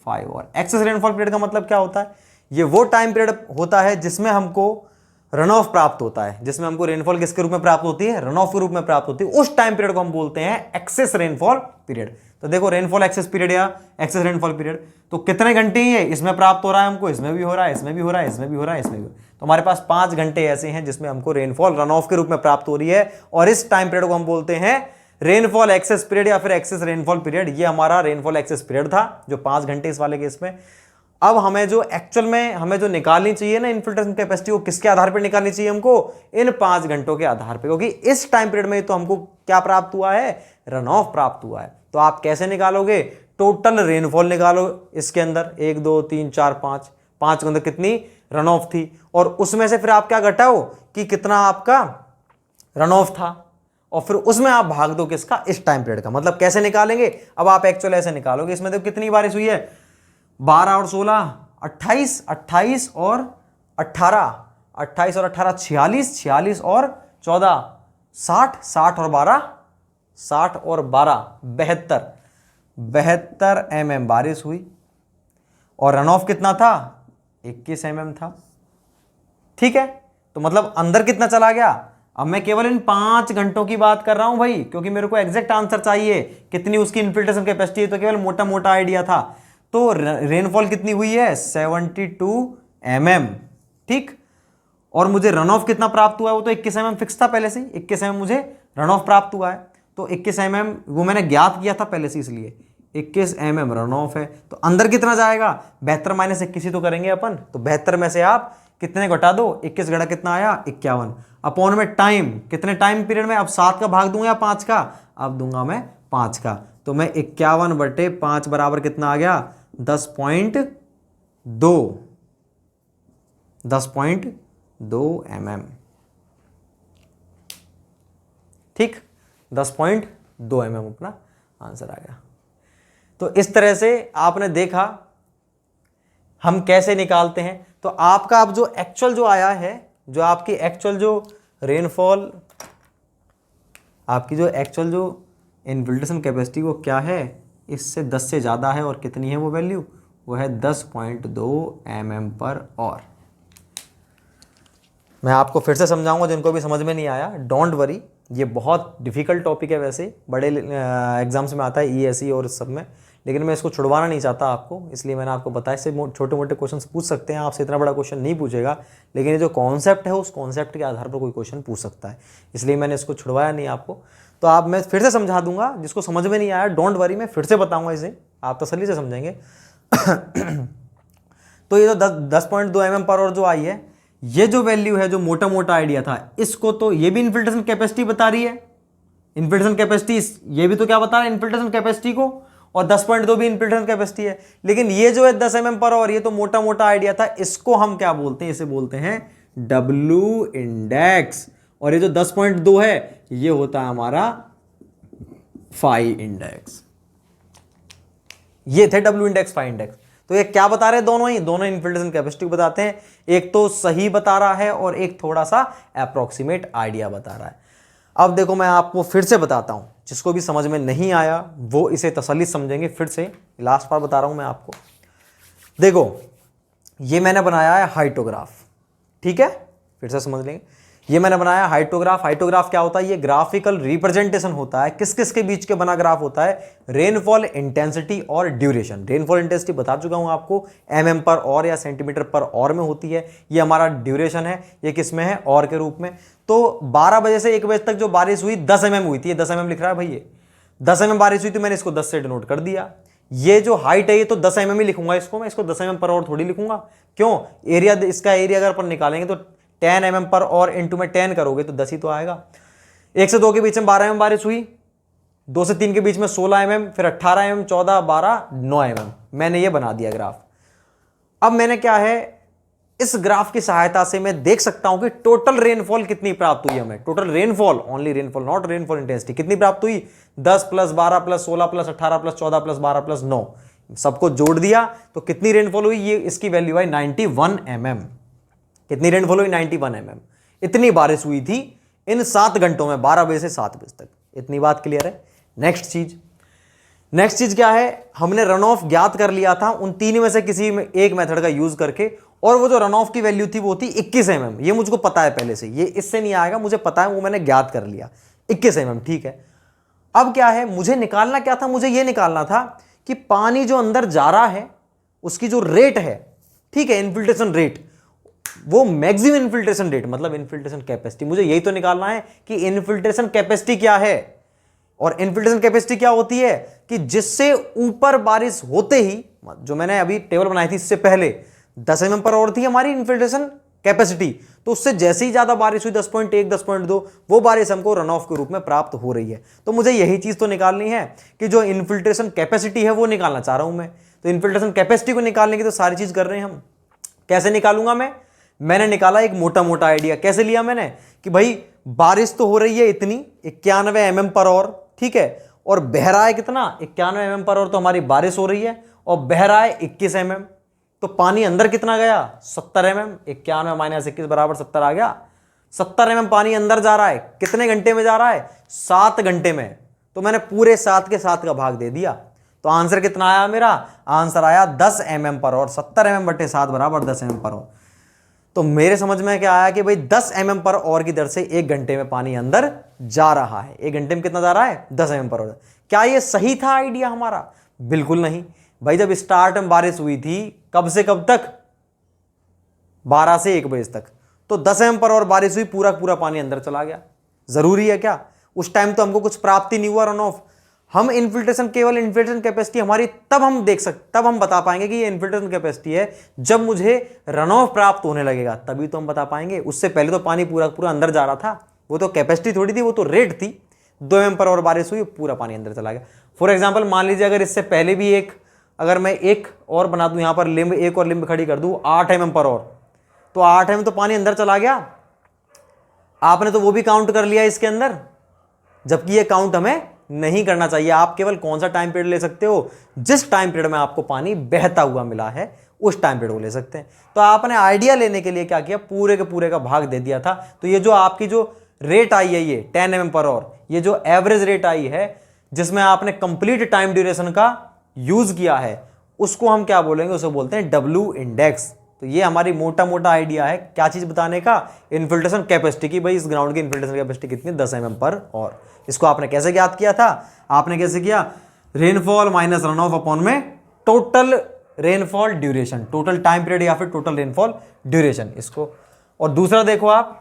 5। और एक्सेस रेनफॉल पीरियड का मतलब क्या होता है, ये वो टाइम पीरियड होता है जिसमें हमको रन ऑफ प्राप्त होता है, जिसमें हमको रेनफॉल किसके रूप में प्राप्त होती है, रन ऑफ के रूप में प्राप्त होती है। उस टाइम पीरियड को हम बोलते हैं एक्सेस रेनफॉल पीरियड। तो देखो रेनफॉल एक्सेस पीरियड या एक्सेस रेनफॉल पीरियड, तो कितने घंटे ही है, इसमें प्राप्त हो रहा है हमको, इसमें भी हो रहा है, इसमें भी हो रहा है, इसमें भी हो रहा है, इसमें भी। तो हमारे पास 5 घंटे ऐसे हैं जिसमें हमको रेनफॉल रन ऑफ के रूप में प्राप्त हो रही है, और इस टाइम पीरियड को हम बोलते हैं रेनफॉल एक्सेस पीरियड या फिर एक्सेस रेनफॉल पीरियड। ये हमारा रेनफॉल एक्सेस पीरियड था, जो 5 घंटे इस वाले केस में। अब हमें जो एक्चुअल में हमें जो निकालनी चाहिए ना इनफिल्ट्रेशन कैपेसिटी, वो किसके आधार पर निकालनी चाहिए हमको, इन 5 घंटों के आधार पर, क्योंकि इस टाइम पीरियड में तो हमको क्या प्राप्त हुआ है, रन ऑफ प्राप्त हुआ है। तो आप कैसे निकालोगे, टोटल रेनफॉल निकालो इसके अंदर, 1 2 3 4 5 के अंदर कितनी रन ऑफ थी, और उसमें से फिर आप क्या घटाओ कि कितना आपका रन ऑफ था, और फिर उसमें आप भाग दो किसका, इस टाइम पीरियड का। मतलब कैसे निकालेंगे, अब आप एक्चुअल ऐसे निकालोगे, इसमें देखो कितनी बारिश हुई है, 12 और 16 28, 28 और 18, 28 और 18 46, 46 और 14 60, 60 और 12 60 और 12 72 mm बारिश हुई, और रन ऑफ कितना था, 21 mm था। ठीक है, तो मतलब अंदर कितना चला गया। अब मैं केवल इन 5 घंटों की बात कर रहा हूं भाई, क्योंकि मेरे को एग्जैक्ट आंसर चाहिए कितनी उसकी इनफिल्ट्रेशन कैपेसिटी है, तो केवल मोटा मोटा आइडिया था। तो रेनफॉल कितनी हुई है, 72 mm, ठीक। और मुझे रन ऑफ कितना प्राप्त हुआ है, वो तो 21 mm फिक्स था पहले से, 21 mm मुझे रन ऑफ प्राप्त हुआ है। तो 21 mm वो मैंने ज्ञात किया था पहले से, इसलिए 21 mm रन ऑफ है। तो अंदर कितना जाएगा, 72 - 21 ही तो करेंगे अपन। तो 72 में से आप कितने घटा दो, 21 घटा कितना आया 51, अपॉन में टाइम, कितने टाइम पीरियड में, अब 7 का भाग दूंगा या 5 का, अब दूंगा मैं 5 का। तो मैं 51/5 बराबर कितना आ गया, 10.2 mm, ठीक, 10.2 mm अपना आंसर आ गया। तो इस तरह से आपने देखा हम कैसे निकालते हैं। तो आपका अब जो एक्चुअल जो आया है, जो आपकी एक्चुअल जो रेनफॉल, आपकी जो एक्चुअल जो इनफिल्ट्रेशन कैपेसिटी वो क्या है, इससे 10 से ज़्यादा है, और कितनी है वो वैल्यू, वो है 10.2 mm पर और। मैं आपको फिर से समझाऊंगा जिनको भी समझ में नहीं आया, डोंट वरी, ये बहुत डिफिकल्ट टॉपिक है, वैसे बड़े एग्जाम्स में आता है ईएसई और सब में, लेकिन मैं इसको छुड़वाना नहीं चाहता आपको, इसलिए मैंने आपको बताया। इससे छोटे मोटे क्वेश्चन पूछ सकते हैं आपसे, इतना बड़ा क्वेश्चन नहीं पूछेगा, लेकिन ये जो कॉन्सेप्ट है उस कॉन्सेप्ट के आधार पर कोई क्वेश्चन पूछ सकता है, इसलिए मैंने इसको छुड़वाया नहीं आपको। तो आप, मैं फिर से समझा दूंगा, जिसको समझ में नहीं आया डोंट वरी, मैं फिर से बताऊंगा, इसे आप तसल्ली से समझेंगे। तो ये जो 10.2 mm पर और जो आई है, ये जो वैल्यू है, जो मोटा मोटा आइडिया था, इसको तो ये भी इनफिल्ट्रेशन कैपेसिटी बता रही है, इनफिल्ट्रेशन कैपेसिटी, ये भी तो क्या बता रहा है इनफिल्ट्रेशन कैपेसिटी को, और 10.2 भी इन्फिल्ट्रेशन कैपेसिटी है। लेकिन ये जो है 10 mm पर और, ये तो मोटा मोटा आइडिया था, इसको हम क्या बोलते हैं, इसे बोलते हैं डब्ल्यू इंडेक्स। और ये जो 10.2 है ये होता है हमारा फाई इंडेक्स। ये थे डब्ल्यू इंडेक्स, फाई इंडेक्स। तो ये क्या बता रहे हैं, दोनों इन्फिल्ट्रेशन कैपेसिटी को बताते हैं। एक तो सही बता रहा है और एक थोड़ा सा अप्रोक्सीमेट आइडिया बता रहा है। अब देखो मैं आपको फिर से बताता हूं, जिसको भी समझ में नहीं आया वो इसे तसल्ली समझेंगे। फिर से लास्ट बार बता रहा हूं मैं आपको। देखो ये मैंने बनाया है हाइटोग्राफ, ठीक है, फिर से समझ लेंगे। ये मैंने बनाया हाइटोग्राफ। हाइटोग्राफ क्या होता है, ये ग्राफिकल रिप्रेजेंटेशन होता है। किस किस के बीच के बना ग्राफ होता है, रेनफॉल इंटेंसिटी और ड्यूरेशन। रेनफॉल इंटेंसिटी बता चुका हूं आपको, mm पर और या सेंटीमीटर पर और में होती है। ये हमारा ड्यूरेशन है, ये किस में है, और के रूप में। तो 12 बजे से 1 बजे तक जो बारिश हुई 10 mm हुई थी, ये 10 mm लिख रहा है भाई, ये 10 mm बारिश हुई थी, मैंने इसको 10 से डिनोट कर दिया। ये जो हाइट है ये तो 10 mm ही लिखूंगा इसको मैं, इसको 10 mm पर और थोड़ी लिखूंगा। क्यों, एरिया, इसका एरिया अगर अपन निकालेंगे तो 10 mm पर और इंटू में 10 करोगे तो 10 ही तो आएगा। 1 से 2 के बीच में 12 mm बारिश हुई, 2 से 3 के बीच में 16 mm, फिर 18 mm, 14, 12, 9 mm। मैंने ये बना दिया ग्राफ। अब मैंने क्या है, इस ग्राफ की सहायता से मैं देख सकता हूं कि टोटल रेनफॉल कितनी प्राप्त हुई हमें। Total rainfall, only rainfall, not rainfall intensity, कितनी प्राप्त हुई, 10 plus 12 plus 16 plus 18 plus 14 plus 12 plus 9, सबको जोड़ दिया तो कितनी रेनफॉल हुई, ये इसकी वैल्यू आई 91 mm। कितनी रेनफॉल हुई, 91 mm। इतनी बारिश हुई थी इन 7 घंटों में, 12 बजे से 7 बजे तक। इतनी बात क्लियर है। नेक्स्ट चीज क्या है, हमने रन ऑफ ज्ञात कर लिया था उन तीन में से किसी एक मेथड का यूज करके, और वो जो रन ऑफ की वैल्यू थी वो थी 21 mm। ये मुझको पता है पहले से, ये इससे नहीं आएगा, मुझे पता है, वो मैंने ज्ञात कर लिया 21 mm, ठीक है। अब क्या है, मुझे निकालना क्या था, मुझे ये निकालना था कि पानी जो अंदर जा रहा है उसकी जो रेट है, ठीक है, इन्फिल्ट्रेशन रेट, वो मैक्सिमम इन्फिल्ट्रेशन रेट मतलब इन्फिल्ट्रेशन कैपेसिटी, मुझे यही तो निकालना है कि इन्फिल्ट्रेशन कैपेसिटी क्या है। और इन्फिल्ट्रेशन कैपेसिटी क्या होती है कि जिससे ऊपर बारिश होते ही, जो मैंने अभी टेबल बनाई थी इससे पहले 10 mm पर और थी हमारी इन्फिल्ट्रेशन कैपेसिटी, तो उससे जैसे ही ज्यादा बारिश हुई 10.1, 10.2, वो बारिश हमको रन ऑफ के रूप में प्राप्त हो रही है। तो मुझे यही चीज तो निकालनी है कि जो इन्फिल्ट्रेशन कैपेसिटी है वो निकालना चाह रहा हूं मैं। तो इन्फिल्ट्रेशन कैपेसिटी को निकालने की तो सारी चीज कर रहे हैं हम। कैसे निकालूंगा मैंने निकाला एक मोटा मोटा आइडिया। कैसे लिया मैंने कि भाई बारिश तो हो रही है इतनी 91 mm पर और, ठीक है, और बह रहा है कितना 91 mm पर और, तो हमारी बारिश हो रही है और बह रहा है 21 mm, तो पानी अंदर कितना गया 70 mm। 91 माइनस 21 बराबर 70 आ गया। 70 mm पानी अंदर जा रहा है, कितने घंटे में जा रहा है, 7 घंटे में। तो मैंने पूरे 7 के 7 का भाग दे दिया, तो आंसर कितना आया मेरा, आंसर आया 10 mm पर और। 70 mm बटे 7 बराबर 10 mm पर और। तो मेरे समझ में क्या आया कि भाई 10 mm पर और की दर से 1 घंटे में पानी अंदर जा रहा है। 1 घंटे में कितना जा रहा है, 10 mm पर और। क्या ये सही था आइडिया हमारा, बिल्कुल नहीं भाई। जब स्टार्ट में बारिश हुई थी कब से कब तक, 12 से 1 बजे तक, तो 10 mm पर और बारिश हुई, पूरा पूरा पानी अंदर चला गया। जरूरी है क्या, उस टाइम तो हमको कुछ प्राप्ति नहीं हुआ रन ऑफ। हम इन्फिल्ट्रेशन, केवल इन्फिल्ट्रेशन कैपेसिटी हमारी तब हम देख सकते, तब हम बता पाएंगे कि ये इन्फिल्ट्रेशन कैपेसिटी है जब मुझे रन ऑफ प्राप्त होने लगेगा, तभी तो हम बता पाएंगे। उससे पहले तो पानी पूरा पूरा अंदर जा रहा था, वो तो कैपेसिटी थोड़ी थी, वो तो रेट थी। 2 mm पर और बारिश हुई, पूरा पानी अंदर चला गया। फॉर एग्जाम्पल मान लीजिए अगर इससे पहले भी एक, अगर मैं एक और बना दूं, यहां पर लिंब, एक और लिंब खड़ी कर दूं 8 mm पर और, तो 8 mm तो पानी अंदर चला गया। आपने तो वो भी काउंट कर लिया इसके अंदर, जबकि ये काउंट हमें नहीं करना चाहिए। आप केवल कौन सा टाइम पीरियड ले सकते हो, जिस टाइम पीरियड में आपको पानी बहता हुआ मिला है उस टाइम पीरियड को ले सकते हैं। तो आपने आइडिया लेने के लिए क्या किया, पूरे के पूरे का भाग दे दिया था। तो ये जो आपकी जो रेट आई है, ये 10 mm पर और, ये जो एवरेज रेट आई है जिसमें आपने कंप्लीट टाइम ड्यूरेशन का यूज किया है, उसको हम क्या बोलेंगे, उसे बोलते हैं डब्ल्यू इंडेक्स। तो ये हमारी मोटा मोटा आइडिया है क्या चीज बताने का, इन्फिल्ट्रेशन कैपेसिटी की। भाई इस ग्राउंड की इन्फिल्ट्रेशन कैपेसिटी कितनी, 10 mm पर और। इसको आपने कैसे ज्ञात किया था, आपने कैसे किया, rainfall minus run off upon में total rainfall duration, total time period या फिर टोटल रेनफॉल ड्यूरेशन, इसको। और दूसरा देखो आप,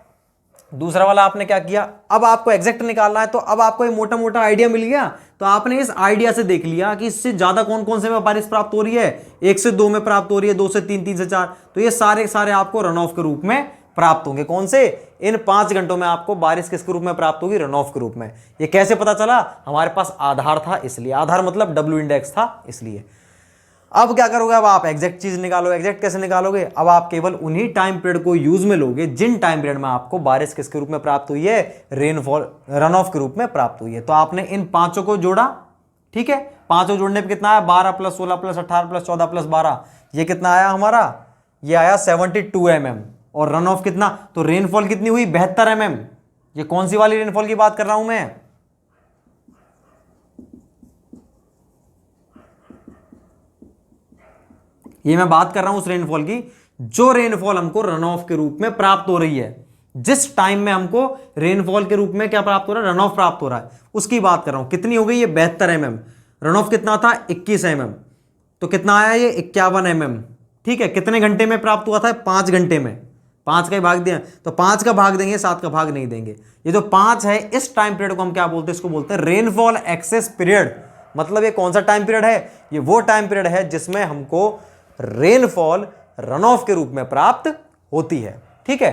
दूसरा वाला आपने क्या किया, अब आपको एग्जैक्ट निकालना है, तो अब आपको एक मोटा मोटा आइडिया मिल गया। तो आपने इस आइडिया से देख लिया कि इससे ज्यादा कौन कौन से में बारिश प्राप्त हो रही है, 1 से 2 में प्राप्त हो रही है, 2 से 3, 3 से 4, तो ये सारे सारे आपको रन ऑफ के रूप में प्राप्त होंगे। कौन से? इन 5 घंटों में आपको बारिश किसके रूप में प्राप्त होगी? रन ऑफ के रूप में। ये कैसे पता चला? हमारे पास आधार था इसलिए, आधार मतलब डब्ल्यू इंडेक्स था इसलिए। अब क्या करोगे? अब आप एग्जैक्ट चीज निकालो। एग्जैक्ट कैसे निकालोगे? अब आप केवल उन्हीं टाइम पीरियड को यूज में लोगे जिन टाइम पीरियड में आपको बारिश किसके रूप में प्राप्त हुई है? रेनफॉल, रन ऑफ के रूप में प्राप्त हुई है। तो आपने इन पांचों को जोड़ा, ठीक है। पांचों जोड़ने पे कितना आया? 12 प्लस 16 प्लस 18 प्लस 14 प्लस 12, ये कितना आया हमारा? ये आया 72 mm। और रन ऑफ कितना? तो रेनफॉल कितनी हुई? 72 mm। ये कौन सी वाली रेनफॉल की बात कर रहा हूं मैं? ये मैं बात कर रहा हूं उस रेनफॉल की जो रेनफॉल हमको रन ऑफ के रूप में प्राप्त हो रही है। जिस टाइम में हमको रेनफॉल के रूप में क्या प्राप्त हो रहा है? रन ऑफ प्राप्त हो रहा है, उसकी बात कर रहा हूं। कितनी हो गई? ये 72 mm। रन ऑफ कितना था? 21 mm। तो कितना आया? ये 51 mm। ठीक है। कितने घंटे में प्राप्त हुआ था? 5 घंटे में। 5 का ही भाग दिया, तो 5 का भाग देंगे, 7 का भाग नहीं देंगे। ये जो 5 है, इस टाइम पीरियड को हम क्या बोलते हैं? इसको बोलते हैं रेनफॉल एक्सेस पीरियड। मतलब ये कौन सा टाइम पीरियड है? ये वो टाइम पीरियड है जिसमें हमको रेनफॉल रन ऑफ के रूप में प्राप्त होती है। ठीक है।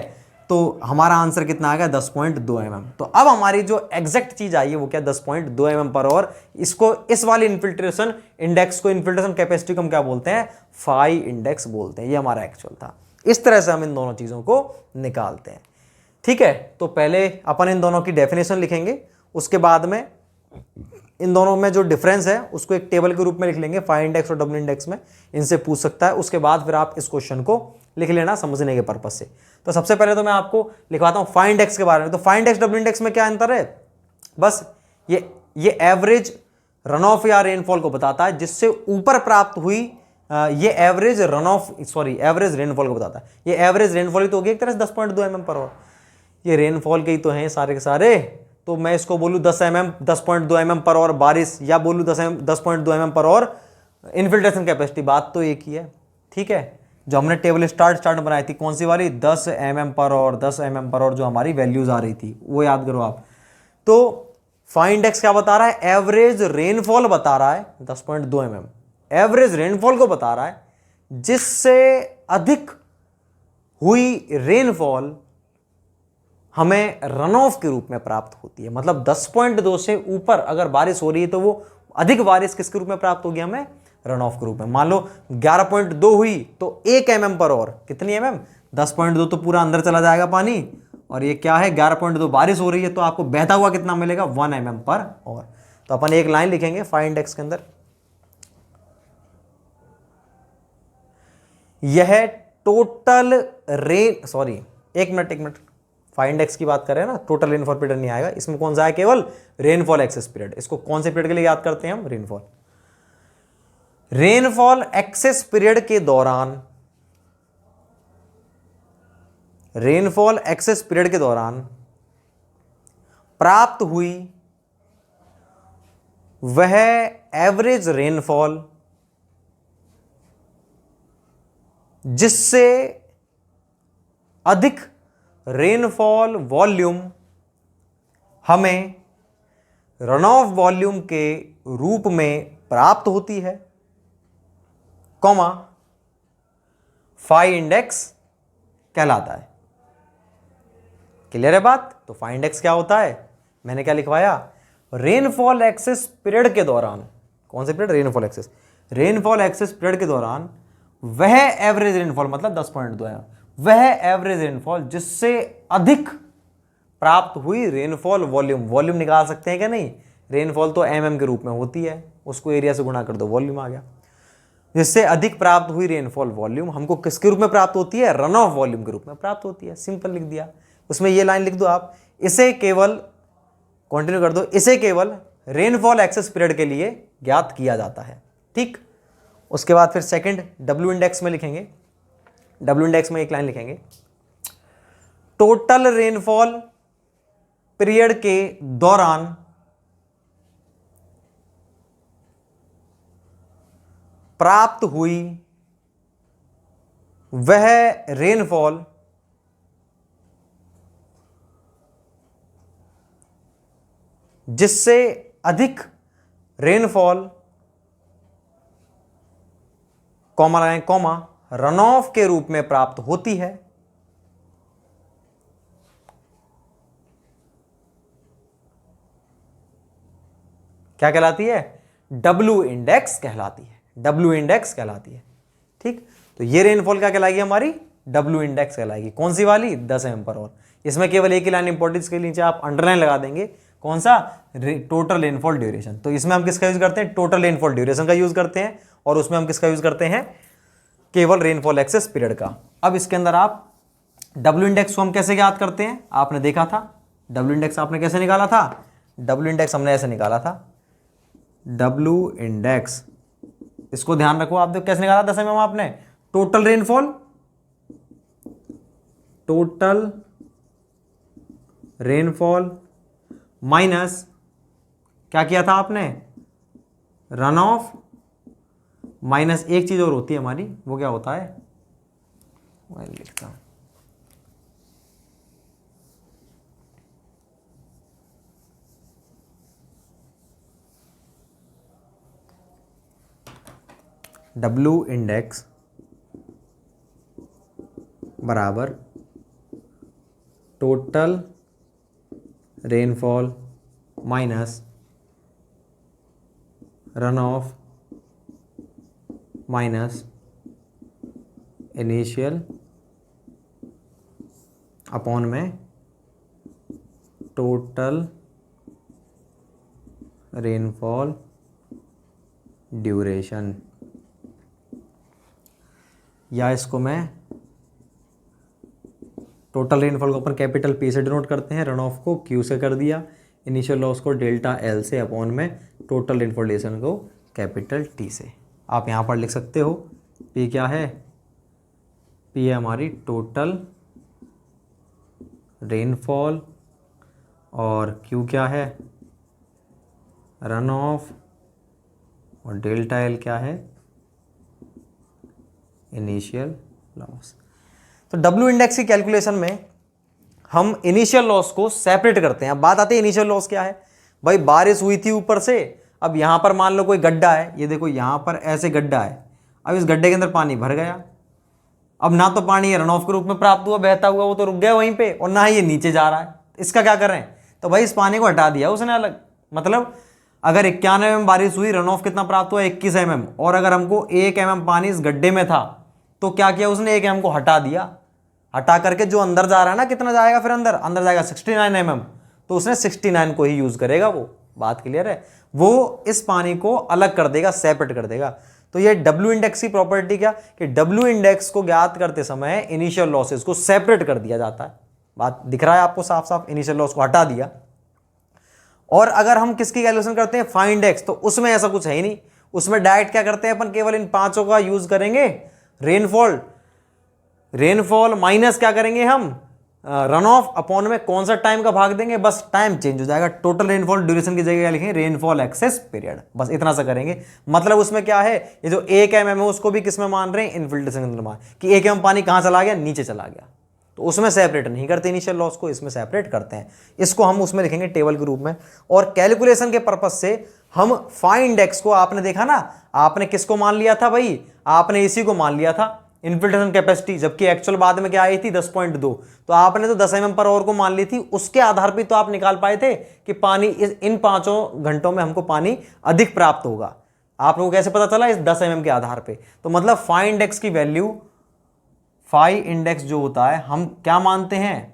तो हमारा आंसर कितना आ गया? 10.2 mm। तो अब हमारी जो एग्जैक्ट चीज आई है वो क्या? 10.2 mm पर आवर। इसको, इस वाली इन्फिल्ट्रेशन इंडेक्स को, इन्फिल्ट्रेशन कैपेसिटी को हम क्या बोलते हैं? फाई इंडेक्स बोलते हैं। ये हमारा एक्चुअल था। इस तरह से हम इन दोनों चीजों को निकालते हैं। ठीक है। तो पहले अपन इन दोनों की डेफिनेशन लिखेंगे, उसके बाद में इन दोनों में जो डिफरेंस है उसको एक टेबल के रूप में लिख लेंगे, फाई इंडेक्स और डब्ल्यू इंडेक्स में। इनसे पूछ सकता है। उसके बाद फिर आप इस क्वेश्चन को लिख लेना समझने के पर्पज से। तो सबसे पहले तो मैं आपको लिखवाता हूं फाई इंडेक्स के बारे में। तो फाई इंडेक्स डब्ल्यू इंडेक्स में क्या अंतर है? बस ये एवरेज रन ऑफ या रेनफॉल को बताता है जिससे ऊपर प्राप्त हुई। ये average run of, sorry, average rainfall को बताता है। ये एवरेज रेनफॉल ही तो होगी एक तरह से 10.2 mm पर आवर। ये रेनफॉल के ही तो हैं सारे के सारे। तो मैं इसको बोलूँ 10 mm, 10.2 mm पर आवर बारिश, या बोलूँ 10.2 mm per hour infiltration capacity, बात तो एक ही है। ठीक है। जो हमने टेबल स्टार्ट में बनाई थी, कौन सी वाली? 10 mm per hour, 10 mm per hour जो हमारी वैल्यूज आ रही थी, वो याद करो आप। तो फाई इंडेक्स क्या बता रहा है? एवरेज रेनफॉल बता रहा है 10.2 mm। एवरेज रेनफॉल को बता रहा है जिससे अधिक हुई रेनफॉल हमें रन ऑफ के रूप में प्राप्त होती है। मतलब 10.2 से ऊपर अगर बारिश हो रही है तो वो अधिक बारिश किसके रूप में प्राप्त होगी? हमें रन ऑफ के रूप में। मान लो 11.2 हुई तो 1 mm पर आवर, कितनी mm? 10.2 तो पूरा अंदर चला जाएगा पानी, और ये क्या है? 11.2 बारिश हो रही है तो आपको बहता हुआ कितना मिलेगा? 1 mm पर आवर। तो अपन एक लाइन लिखेंगे फाई इंडेक्स के अंदर, यह टोटल रेन, सॉरी एक मिनट, फाई इंडेक्स की बात करें ना, टोटल रेनफॉल पीरियड नहीं आएगा इसमें। कौन सा है? केवल रेनफॉल एक्सेस पीरियड। इसको कौन से पीरियड के लिए याद करते हैं हम? रेनफॉल। रेनफॉल एक्सेस पीरियड के दौरान, रेनफॉल एक्सेस पीरियड के दौरान प्राप्त हुई वह एवरेज रेनफॉल जिससे अधिक रेनफॉल वॉल्यूम हमें रन ऑफ वॉल्यूम के रूप में प्राप्त होती है, कॉमा फाई इंडेक्स कहलाता है। क्लियर है बात? तो फाई इंडेक्स क्या होता है? मैंने क्या लिखवाया? रेनफॉल एक्सेस पीरियड के दौरान, कौन से period? Rainfall excess. Rainfall excess period के दौरान वह एवरेज रेनफॉल, मतलब 10.2 है, वह एवरेज रेनफॉल जिससे अधिक प्राप्त हुई रेनफॉल वॉल्यूम। वॉल्यूम निकाल सकते हैं क्या? नहीं। रेनफॉल तो mm के रूप में होती है, उसको एरिया से गुणा कर दो, वॉल्यूम आ गया। जिससे अधिक प्राप्त हुई रेनफॉल वॉल्यूम हमको किसके रूप में प्राप्त होती है? रन ऑफ वॉल्यूम के रूप में प्राप्त होती है। सिंपल लिख दिया। उसमें ये लाइन लिख दो आप, इसे केवल, कंटिन्यू कर दो, इसे केवल रेनफॉल एक्सेस पीरियड के लिए ज्ञात किया जाता है। ठीक। उसके बाद फिर सेकंड डब्ल्यू इंडेक्स में लिखेंगे। डब्ल्यू इंडेक्स में एक लाइन लिखेंगे, टोटल रेनफॉल पीरियड के दौरान प्राप्त हुई वह रेनफॉल जिससे अधिक रेनफॉल, कॉमा लगाएं, कॉमा, रन ऑफ के रूप में प्राप्त होती है, क्या कहलाती है? डब्ल्यू इंडेक्स कहलाती है, डब्ल्यू इंडेक्स कहलाती है। ठीक, तो ये रेनफॉल क्या कहलाएगी हमारी? डब्ल्यू इंडेक्स कहलाएगी। कौन सी वाली? 10 mm पर आवर। इसमें केवल एक ही लाइन इंपॉर्टेंस के नीचे आप अंडरलाइन लगा देंगे, कौन सा? Total rainfall duration. तो इसमें हम किसका यूज करते हैं? टोटल रेनफॉल ड्यूरेशन का यूज करते हैं, और उसमें हम किसका यूज करते हैं? केवल रेनफॉल एक्सेस पीरियड का। अब इसके अंदर आप डब्ल्यू इंडेक्स को हम कैसे याद करते हैं? आपने देखा था डब्ल्यू इंडेक्स आपने कैसे निकाला था? डब्ल्यू इंडेक्स हमने ऐसे निकाला था, डब्ल्यू इंडेक्स, इसको ध्यान रखो, आप देखो कैसे निकाला 10 mm आपने? Total rainfall, total rainfall minus क्या किया था आपने? रन ऑफ, माइनस एक चीज और होती है हमारी, वो क्या होता है? मैं लिखता हूं, डब्ल्यू इंडेक्स बराबर total rainfall minus run of minus initial upon में टोटल रेनफॉल ड्यूरेशन, या इसको मैं टोटल रेनफॉल को अपन कैपिटल पी से डिनोट करते हैं, रन ऑफ को क्यू से कर दिया, इनिशियल लॉस को डेल्टा एल से, अपॉन में टोटल रेनफॉल ड्यूरेशन को कैपिटल टी से। आप यहाँ पर लिख सकते हो पी क्या है? पी है हमारी टोटल रेनफॉल, और क्यू क्या है? रन ऑफ, और डेल्टा एल क्या है? Initial loss. तो डब्ल्यू इंडेक्स की कैलकुलेशन में हम इनिशियल लॉस को सेपरेट करते हैं। अब बात आती है इनिशियल लॉस क्या है? भाई बारिश हुई थी ऊपर से, अब यहां पर मान लो कोई गड्ढा है, ये देखो यहां पर ऐसे गड्ढा है, अब इस गड्ढे के अंदर पानी भर गया, अब ना तो पानी रन ऑफ के रूप में प्राप्त हुआ, बहता हुआ, वो तो रुक गया वहीं पे, और ना ही ये नीचे जा रहा है। इसका क्या कर रहे हैं? तो भाई इस पानी को हटा दिया उसने अलग। मतलब अगर 91 mm बारिश हुई, रन ऑफ कितना प्राप्त हुआ? 21 mm, और अगर हमको 1 mm पानी इस गड्ढे में था, तो क्या किया उसने? 1 mm को हटा दिया, हटा करके जो अंदर जा रहा है ना, कितना जाएगा फिर अंदर? अंदर जाएगा 69 mm, तो उसने 69 को ही यूज करेगा। वो बात क्लियर है? वो इस पानी को अलग कर देगा, सेपरेट कर देगा। तो ये डब्ल्यू इंडेक्स की प्रॉपर्टी क्या कि डब्ल्यू इंडेक्स को ज्ञात करते समय इनिशियल लॉसेस को सेपरेट कर दिया जाता है। बात दिख रहा है आपको साफ साफ? इनिशियल लॉस को हटा दिया। और अगर हम किसकी कैलकुलेशन करते हैं? फाइंड एक्स, तो उसमें ऐसा कुछ है ही नहीं। उसमें डायरेक्ट क्या करते हैं अपन? केवल इन पांचों का यूज करेंगे, रेनफॉल, रेनफॉल माइनस क्या करेंगे हम? रन ऑफ, अपॉन में कौन सा टाइम का भाग देंगे? बस टाइम चेंज हो जाएगा, टोटल रेनफॉल ड्यूरेशन की जगह क्या लिखेंगे? रेनफॉल एक्सेस पीरियड, बस इतना सा करेंगे। मतलब उसमें क्या है? ये जो 1 mm है उसको भी किसमें मान रहे हैं? इनफिल्ट्रेशन के अंदर मान, कि 1 mm पानी कहां चला गया? नीचे चला गया। तो उसमें सेपरेट नहीं करते इनिशियल लॉस को, इसमें सेपरेट करते हैं। इसको हम उसमें लिखेंगे टेबल के रूप में। और कैलकुलेशन के पर्पज से हम फाइंड एक्स को, आपने देखा ना, आपने किसको मान लिया था भाई? आपने इसी को मान लिया था, इनफिल्ट्रेशन कैपेसिटी, जबकि एक्चुअल बाद में क्या आई थी? 10.2। तो आपने तो 10 mm पर आवर को मान ली थी, उसके आधार पर तो आप निकाल पाए थे कि पानी इन 5 घंटों में हमको पानी अधिक प्राप्त होगा। आप लोगों को कैसे पता चला? इस 10 mm के आधार पे। तो मतलब फाइंड एक्स की वैल्यू, फाई इंडेक्स जो होता है, हम क्या मानते हैं?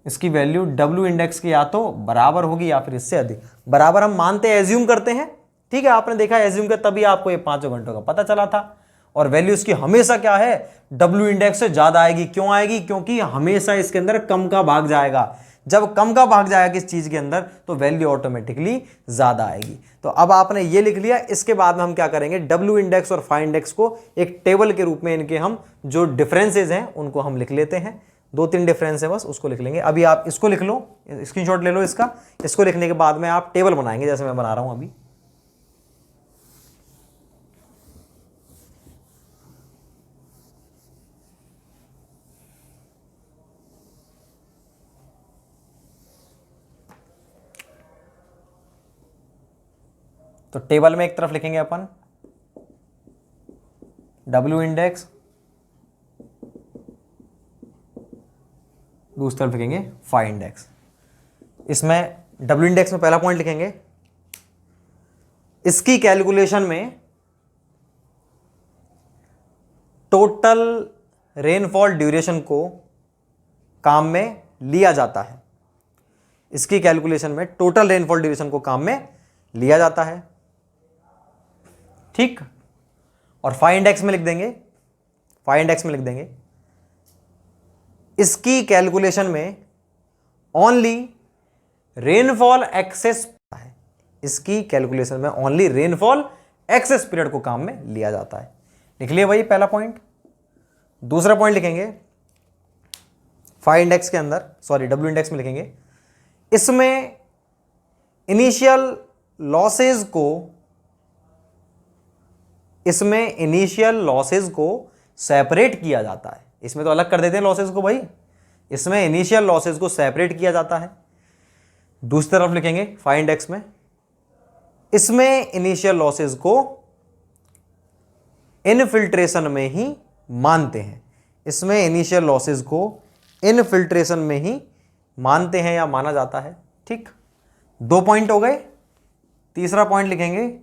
इसकी वैल्यू डब्ल्यू इंडेक्स की या तो बराबर होगी या फिर इससे अधिक। बराबर हम मानते हैं, एज्यूम करते हैं, ठीक है? आपने देखा एज्यूम कर, तभी आपको ये 5 घंटों का पता चला था। और वैल्यू इसकी हमेशा क्या है? डब्ल्यू इंडेक्स से ज्यादा आएगी। क्यों आएगी? क्योंकि हमेशा इसके अंदर कम का भाग जाएगा। जब कम का भाग जाएगा किस चीज के अंदर, तो वैल्यू ऑटोमेटिकली ज्यादा आएगी। तो अब आपने ये लिख लिया। इसके बाद में हम क्या करेंगे? डब्ल्यू इंडेक्स और फाई इंडेक्स को एक टेबल के रूप में, इनके हम जो डिफरेंसेज हैं उनको हम लिख लेते हैं। 2-3 डिफरेंस है बस, उसको लिख लेंगे। अभी आप इसको लिख लो, स्क्रीनशॉट ले लो इसका। इसको लिखने के बाद में आप टेबल बनाएंगे, जैसे मैं बना रहा हूं अभी। तो टेबल में एक तरफ लिखेंगे अपन डब्ल्यू इंडेक्स, दूसरी तरफ लिखेंगे फाई इंडेक्स। इसमें डब्ल्यू इंडेक्स में पहला पॉइंट लिखेंगे इसकी कैलकुलेशन में टोटल रेनफॉल ड्यूरेशन को काम में लिया जाता है। इसकी कैलकुलेशन में टोटल रेनफॉल ड्यूरेशन को काम में लिया जाता है, ठीक। और फाइव इंडेक्स में लिख देंगे, फाइव इंडेक्स में लिख देंगे इसकी कैलकुलेशन में ओनली रेनफॉल एक्सेस है। इसकी कैलकुलेशन में ओनली रेनफॉल एक्सेस पीरियड को काम में लिया जाता है। लिख लिया भाई पहला पॉइंट। दूसरा पॉइंट लिखेंगे फाइव इंडेक्स के अंदर, सॉरी डब्ल्यू इंडेक्स में लिखेंगे, इसमें इनिशियल लॉसेज को सेपरेट किया जाता है। इसमें तो अलग कर देते हैं लॉसेज को भाई, इसमें इनिशियल लॉसेज को सेपरेट किया जाता है। दूसरी तरफ लिखेंगे फाइव इंडेक्स में, इसमें इनिशियल लॉसेज को इनफिल्ट्रेशन में ही मानते हैं। इसमें इनिशियल लॉसेज को इनफिल्ट्रेशन में ही मानते हैं या माना जाता है, ठीक। दो पॉइंट हो गए। तीसरा पॉइंट लिखेंगे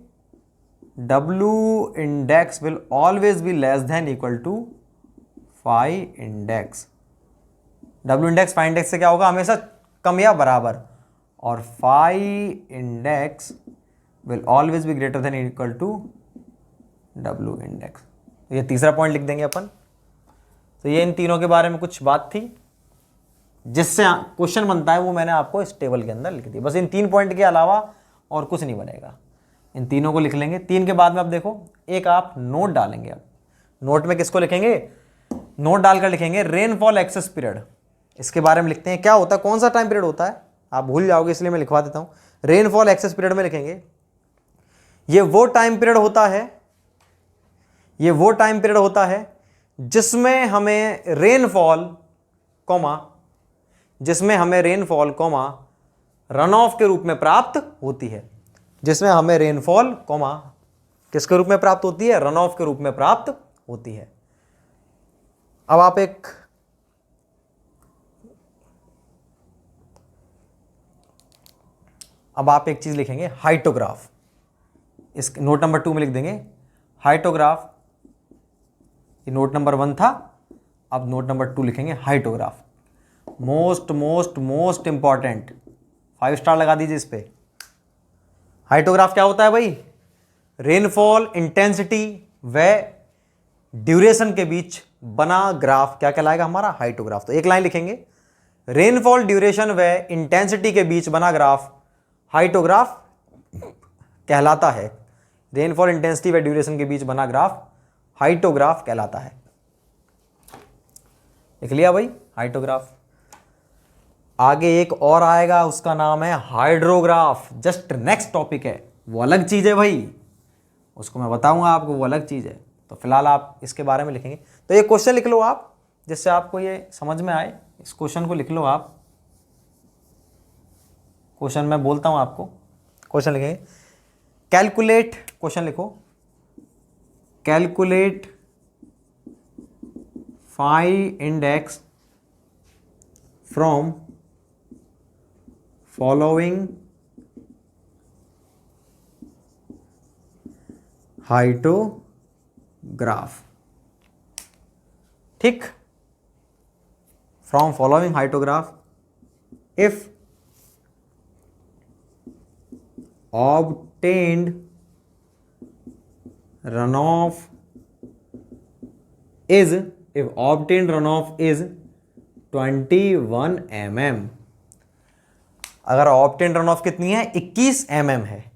W index will always be less than equal to phi index. W index phi index से क्या होगा, हमेशा कम या बराबर, और phi index will always be greater than equal to W index. ये तीसरा पॉइंट लिख देंगे अपन। तो ये इन तीनों के बारे में कुछ बात थी जिससे क्वेश्चन बनता है, वो मैंने आपको इस टेबल के अंदर लिख दी। बस इन तीन पॉइंट के अलावा और कुछ नहीं बनेगा। इन तीनों को लिख लेंगे। तीन के बाद में अब देखो एक आप नोट डालेंगे। अब नोट में किसको लिखेंगे, नोट डालकर लिखेंगे रेनफॉल एक्सेस पीरियड। इसके बारे में लिखते हैं क्या होता है, कौन सा टाइम पीरियड होता है, आप भूल जाओगे इसलिए मैं लिखवा देता हूं। रेनफॉल एक्सेस पीरियड में लिखेंगे ये वो टाइम पीरियड होता है, ये वो टाइम पीरियड होता है जिसमें हमें रेनफॉल कॉमा रन ऑफ के रूप में प्राप्त होती है। जिसमें हमें रेनफॉल कॉमा किसके रूप में प्राप्त होती है, रन ऑफ के रूप में प्राप्त होती है। अब आप एक चीज लिखेंगे हाइटोग्राफ। इस नोट नंबर 2 में लिख देंगे हाइटोग्राफ। ये नोट नंबर 1 था, अब नोट नंबर 2 लिखेंगे हाइटोग्राफ। मोस्ट इंपॉर्टेंट, 5 स्टार लगा दीजिए इस पे। हाइटोग्राफ क्या होता है भाई, रेनफॉल इंटेंसिटी व ड्यूरेशन के बीच बना ग्राफ क्या कहलाएगा हमारा, हाइटोग्राफ। तो एक लाइन लिखेंगे रेनफॉल ड्यूरेशन व इंटेंसिटी के बीच बना ग्राफ हाइटोग्राफ कहलाता है। रेनफॉल इंटेंसिटी व ड्यूरेशन के बीच बना ग्राफ हाइटोग्राफ कहलाता है। लिख लिया भाई हाइटोग्राफ। आगे एक और आएगा, उसका नाम है हाइड्रोग्राफ। जस्ट नेक्स्ट टॉपिक है, वो अलग चीज है भाई, उसको मैं बताऊंगा आपको, वो अलग चीज है। तो फिलहाल आप इसके बारे में लिखेंगे। तो ये क्वेश्चन लिख लो आप, जिससे आपको ये समझ में आए। इस क्वेश्चन को लिख लो आप। क्वेश्चन मैं बोलता हूं आपको, क्वेश्चन लिखेंगे कैलकुलेट, क्वेश्चन लिखो calculate five index from following hyetograph. ठीक, from following hyetograph if obtained runoff is 21 mm। अगर ऑब्टेन रन ऑफ कितनी है, 21 mm है।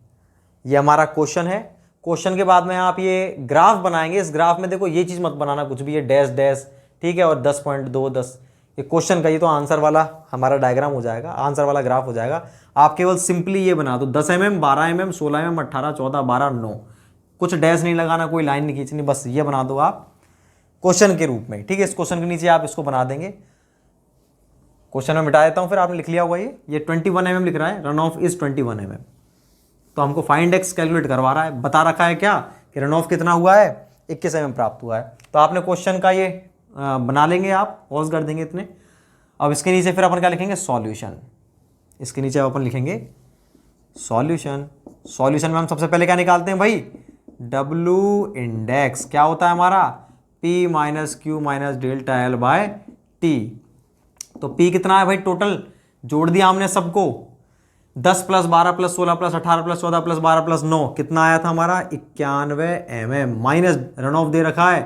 ये हमारा क्वेश्चन है। क्वेश्चन के बाद में आप ये ग्राफ बनाएंगे। इस ग्राफ में देखो ये चीज मत बनाना कुछ भी, ये डैश डैश, ठीक है, और 10.2 10, ये क्वेश्चन का, ये तो आंसर वाला हमारा डायग्राम हो जाएगा, आंसर वाला ग्राफ हो जाएगा। आप केवल सिंपली ये बना दो 10 mm 12 mm 16 mm 18 14 12 9, कुछ डैश नहीं लगाना, कोई लाइन नहीं खींचनी, बस ये बना दो आप क्वेश्चन के रूप में। ठीक है, इस क्वेश्चन के नीचे आप इसको बना देंगे। क्वेश्चन में मिटा देता हूं, फिर आपने लिख लिया होगा ये 21 mm लिख रहा है, रन ऑफ इज 21 mm। तो हमको फाइंड इंडेक्स कैलकुलेट करवा रहा है, बता रखा है क्या कि रन ऑफ कितना हुआ है, 21 mm प्राप्त हुआ है। तो आपने क्वेश्चन का ये बना लेंगे, आप पॉज कर देंगे इतने। अब इसके नीचे फिर अपन क्या लिखेंगे, सॉल्यूशन। इसके नीचे अपन लिखेंगे सॉल्यूशन। सॉल्यूशन में हम सबसे पहले क्या निकालते हैं भाई, डब्लू इंडेक्स क्या होता है हमारा, P minus Q minus delta L by T. तो P कितना है भाई टोटल, जोड़ दिया हमने सबको, 10 plus 12 plus 16 plus 18 plus 14 plus 12 plus 9 कितना आया था हमारा 91 mm, माइनस रन ऑफ दे रखा है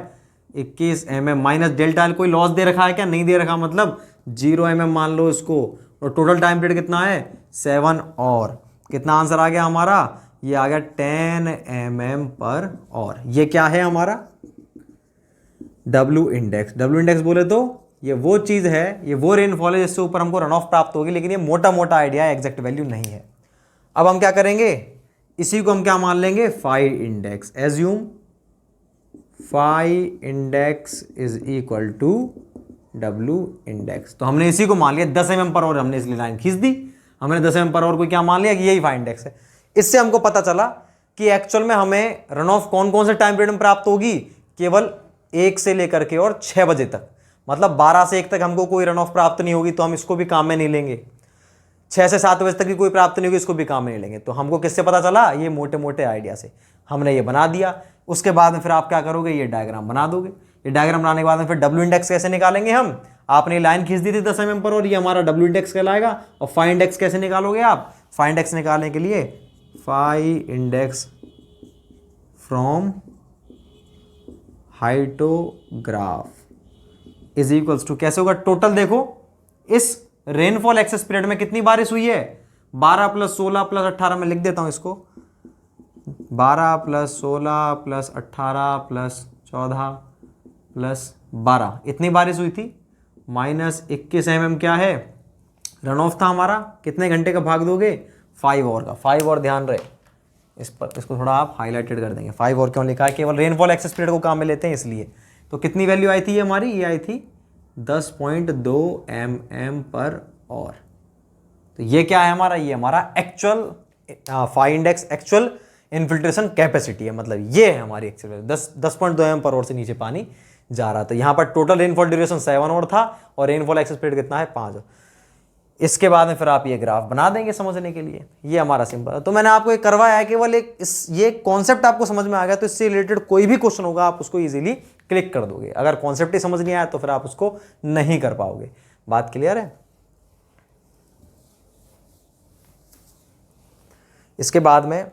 21 mm, माइनस डेल्टा एल कोई लॉस दे रखा है क्या, नहीं दे रखा, मतलब 0 mm मान लो इसको। और टोटल टाइम पीरियड कितना है 7, और कितना आंसर आ गया हमारा, ये आ गया 10 mm पर और। ये क्या है हमारा डब्ल्यू इंडेक्स। डब्ल्यू इंडेक्स बोले तो ये वो चीज है, ये वो रेनफॉल है जिससे ऊपर हमको रन ऑफ प्राप्त होगी, लेकिन ये मोटा मोटा आइडिया है, एग्जैक्ट वैल्यू नहीं है। अब हम क्या करेंगे, इसी को हम क्या मान लेंगे, phi index. Assume phi index is equal to W index. तो हमने इसी को मान लिया 10 mm पर और, हमने इसलिए लाइन खींच दी, हमने 10 mm पर और को क्या मान लिया कि यही फाई इंडेक्स है। इससे हमको पता चला कि एक्चुअल में हमें रन ऑफ कौन कौन से टाइम पीरियड में प्राप्त होगी, केवल 1 से लेकर के और 6 बजे तक, मतलब 12 से 1 तक हमको कोई रन ऑफ प्राप्त नहीं होगी, तो हम इसको भी काम में नहीं लेंगे। 6 से 7 बजे तक की कोई प्राप्त नहीं होगी, इसको भी काम में नहीं लेंगे। तो हमको किससे पता चला, ये मोटे मोटे आइडिया से हमने ये बना दिया। उसके बाद में फिर आप क्या करोगे, ये डायग्राम बना दोगे। ये डायग्राम बनाने के बाद में फिर डब्ल्यू इंडेक्स कैसे निकालेंगे हम, आपने लाइन खींच दी थी 10 mm पर और, ये हमारा डब्ल्यू इंडेक्स कहलाएगा। और फाई इंडेक्स कैसे निकालोगे आप, फाई इंडेक्स निकालने के लिए phi index from hyetograph is equals to, कैसे होगा, टोटल देखो इस रेनफॉल एक्सेस पीरियड में कितनी बारिश हुई है, 12 प्लस 16 प्लस 18, में लिख देता हूं इसको, 12 प्लस 16 प्लस 18 प्लस 14 प्लस 12, इतनी बारिश हुई थी। माइनस 21 mm क्या है रन ऑफ था हमारा, कितने घंटे का भाग दोगे, 5 और का। 5 और ध्यान रहे इस पर, इसको थोड़ा आप हाईलाइटेड कर देंगे। 5 और क्यों लिखा है, केवल रेनफॉल एक्सेस पीरियड को काम में लेते हैं इसलिए। तो कितनी वैल्यू आई थी ये हमारी, ये आई थी 10.2 mm पर और। तो ये क्या है हमारा, ये हमारा actual phi index, actual infiltration capacity है, मतलब ये है हमारी एक्चुअल 10.2 mm पर और से नीचे पानी जा रहा था। यहाँ पर टोटल रेनफॉल ड्यूरेशन 7 और था, और रेनफॉल एक्सेस पीरियड कितना है 5। इसके बाद में फिर आप ये ग्राफ बना देंगे समझने के लिए, ये हमारा सिंपल है। तो मैंने आपको एक करवाया है, केवल एक ये कॉन्सेप्ट आपको समझ में आ गया तो इससे रिलेटेड कोई भी क्वेश्चन होगा आप उसको इजीली क्लिक कर दोगे। अगर कॉन्सेप्ट ही समझ नहीं आया तो फिर आप उसको नहीं कर पाओगे। बात क्लियर है। इसके बाद में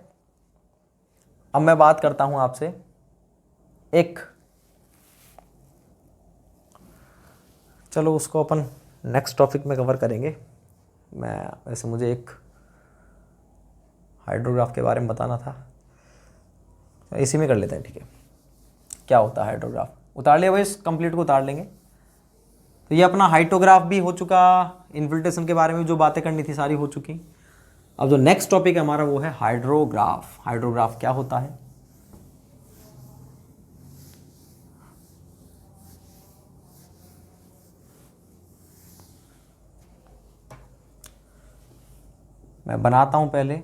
अब मैं बात करता हूं आपसे एक, चलो उसको अपन नेक्स्ट टॉपिक में कवर करेंगे। मैं वैसे मुझे एक हाइड्रोग्राफ के बारे में बताना था, इसी में कर लेते हैं, ठीक है। क्या होता है हाइड्रोग्राफ, उतार लिया भाई, इस कंप्लीट को उतार लेंगे। तो ये अपना हाइड्रोग्राफ भी हो चुका, इन्फिल्ट्रेशन के बारे में जो बातें करनी थी सारी हो चुकी। अब जो नेक्स्ट टॉपिक है हमारा वो है हाइड्रोग्राफ। हाइड्रोग्राफ क्या होता है, मैं बनाता हूं पहले।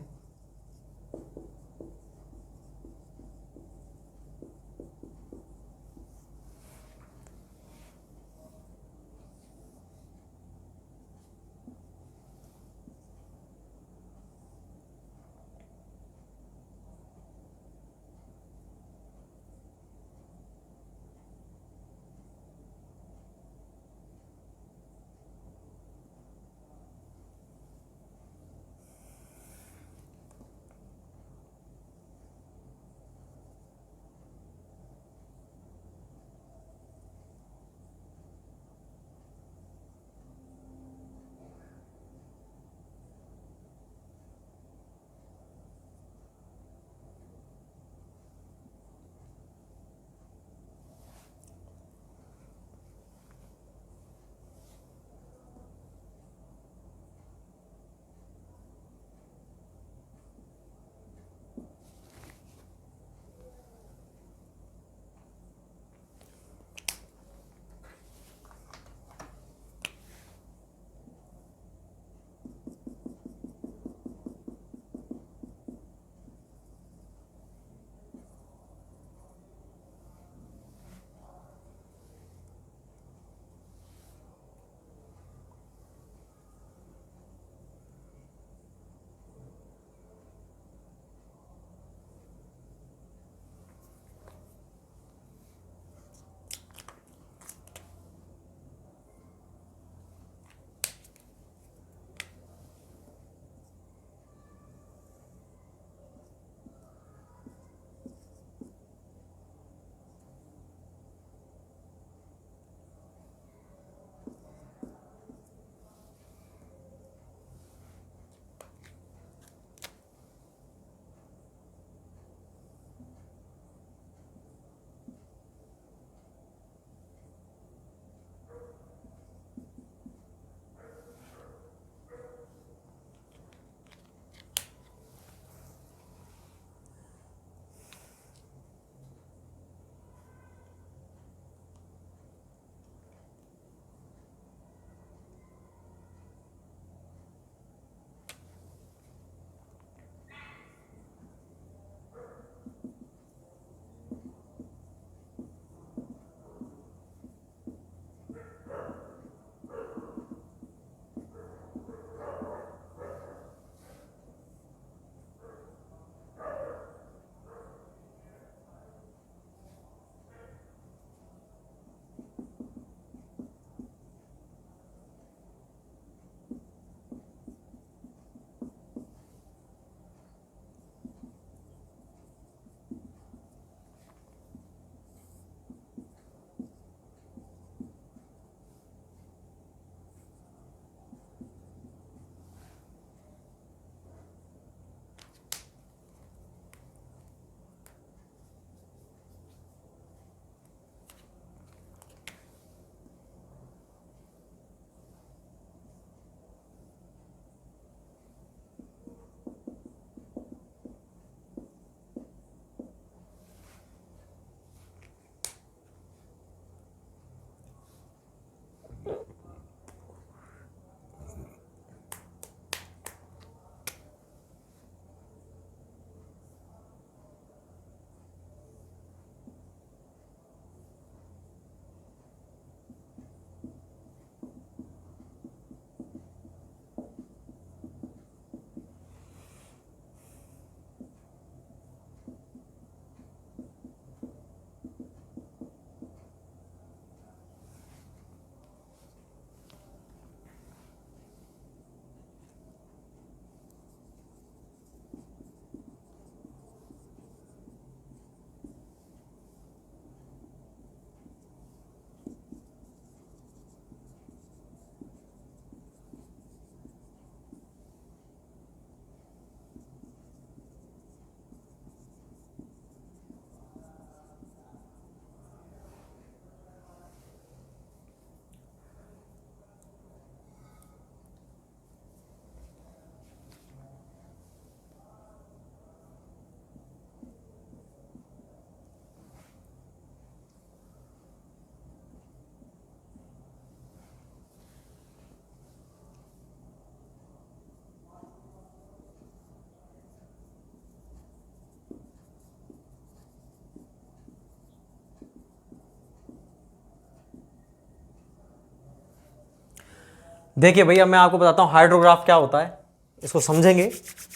देखिए भैया मैं आपको बताता हूँ हाइड्रोग्राफ क्या होता है, इसको समझेंगे।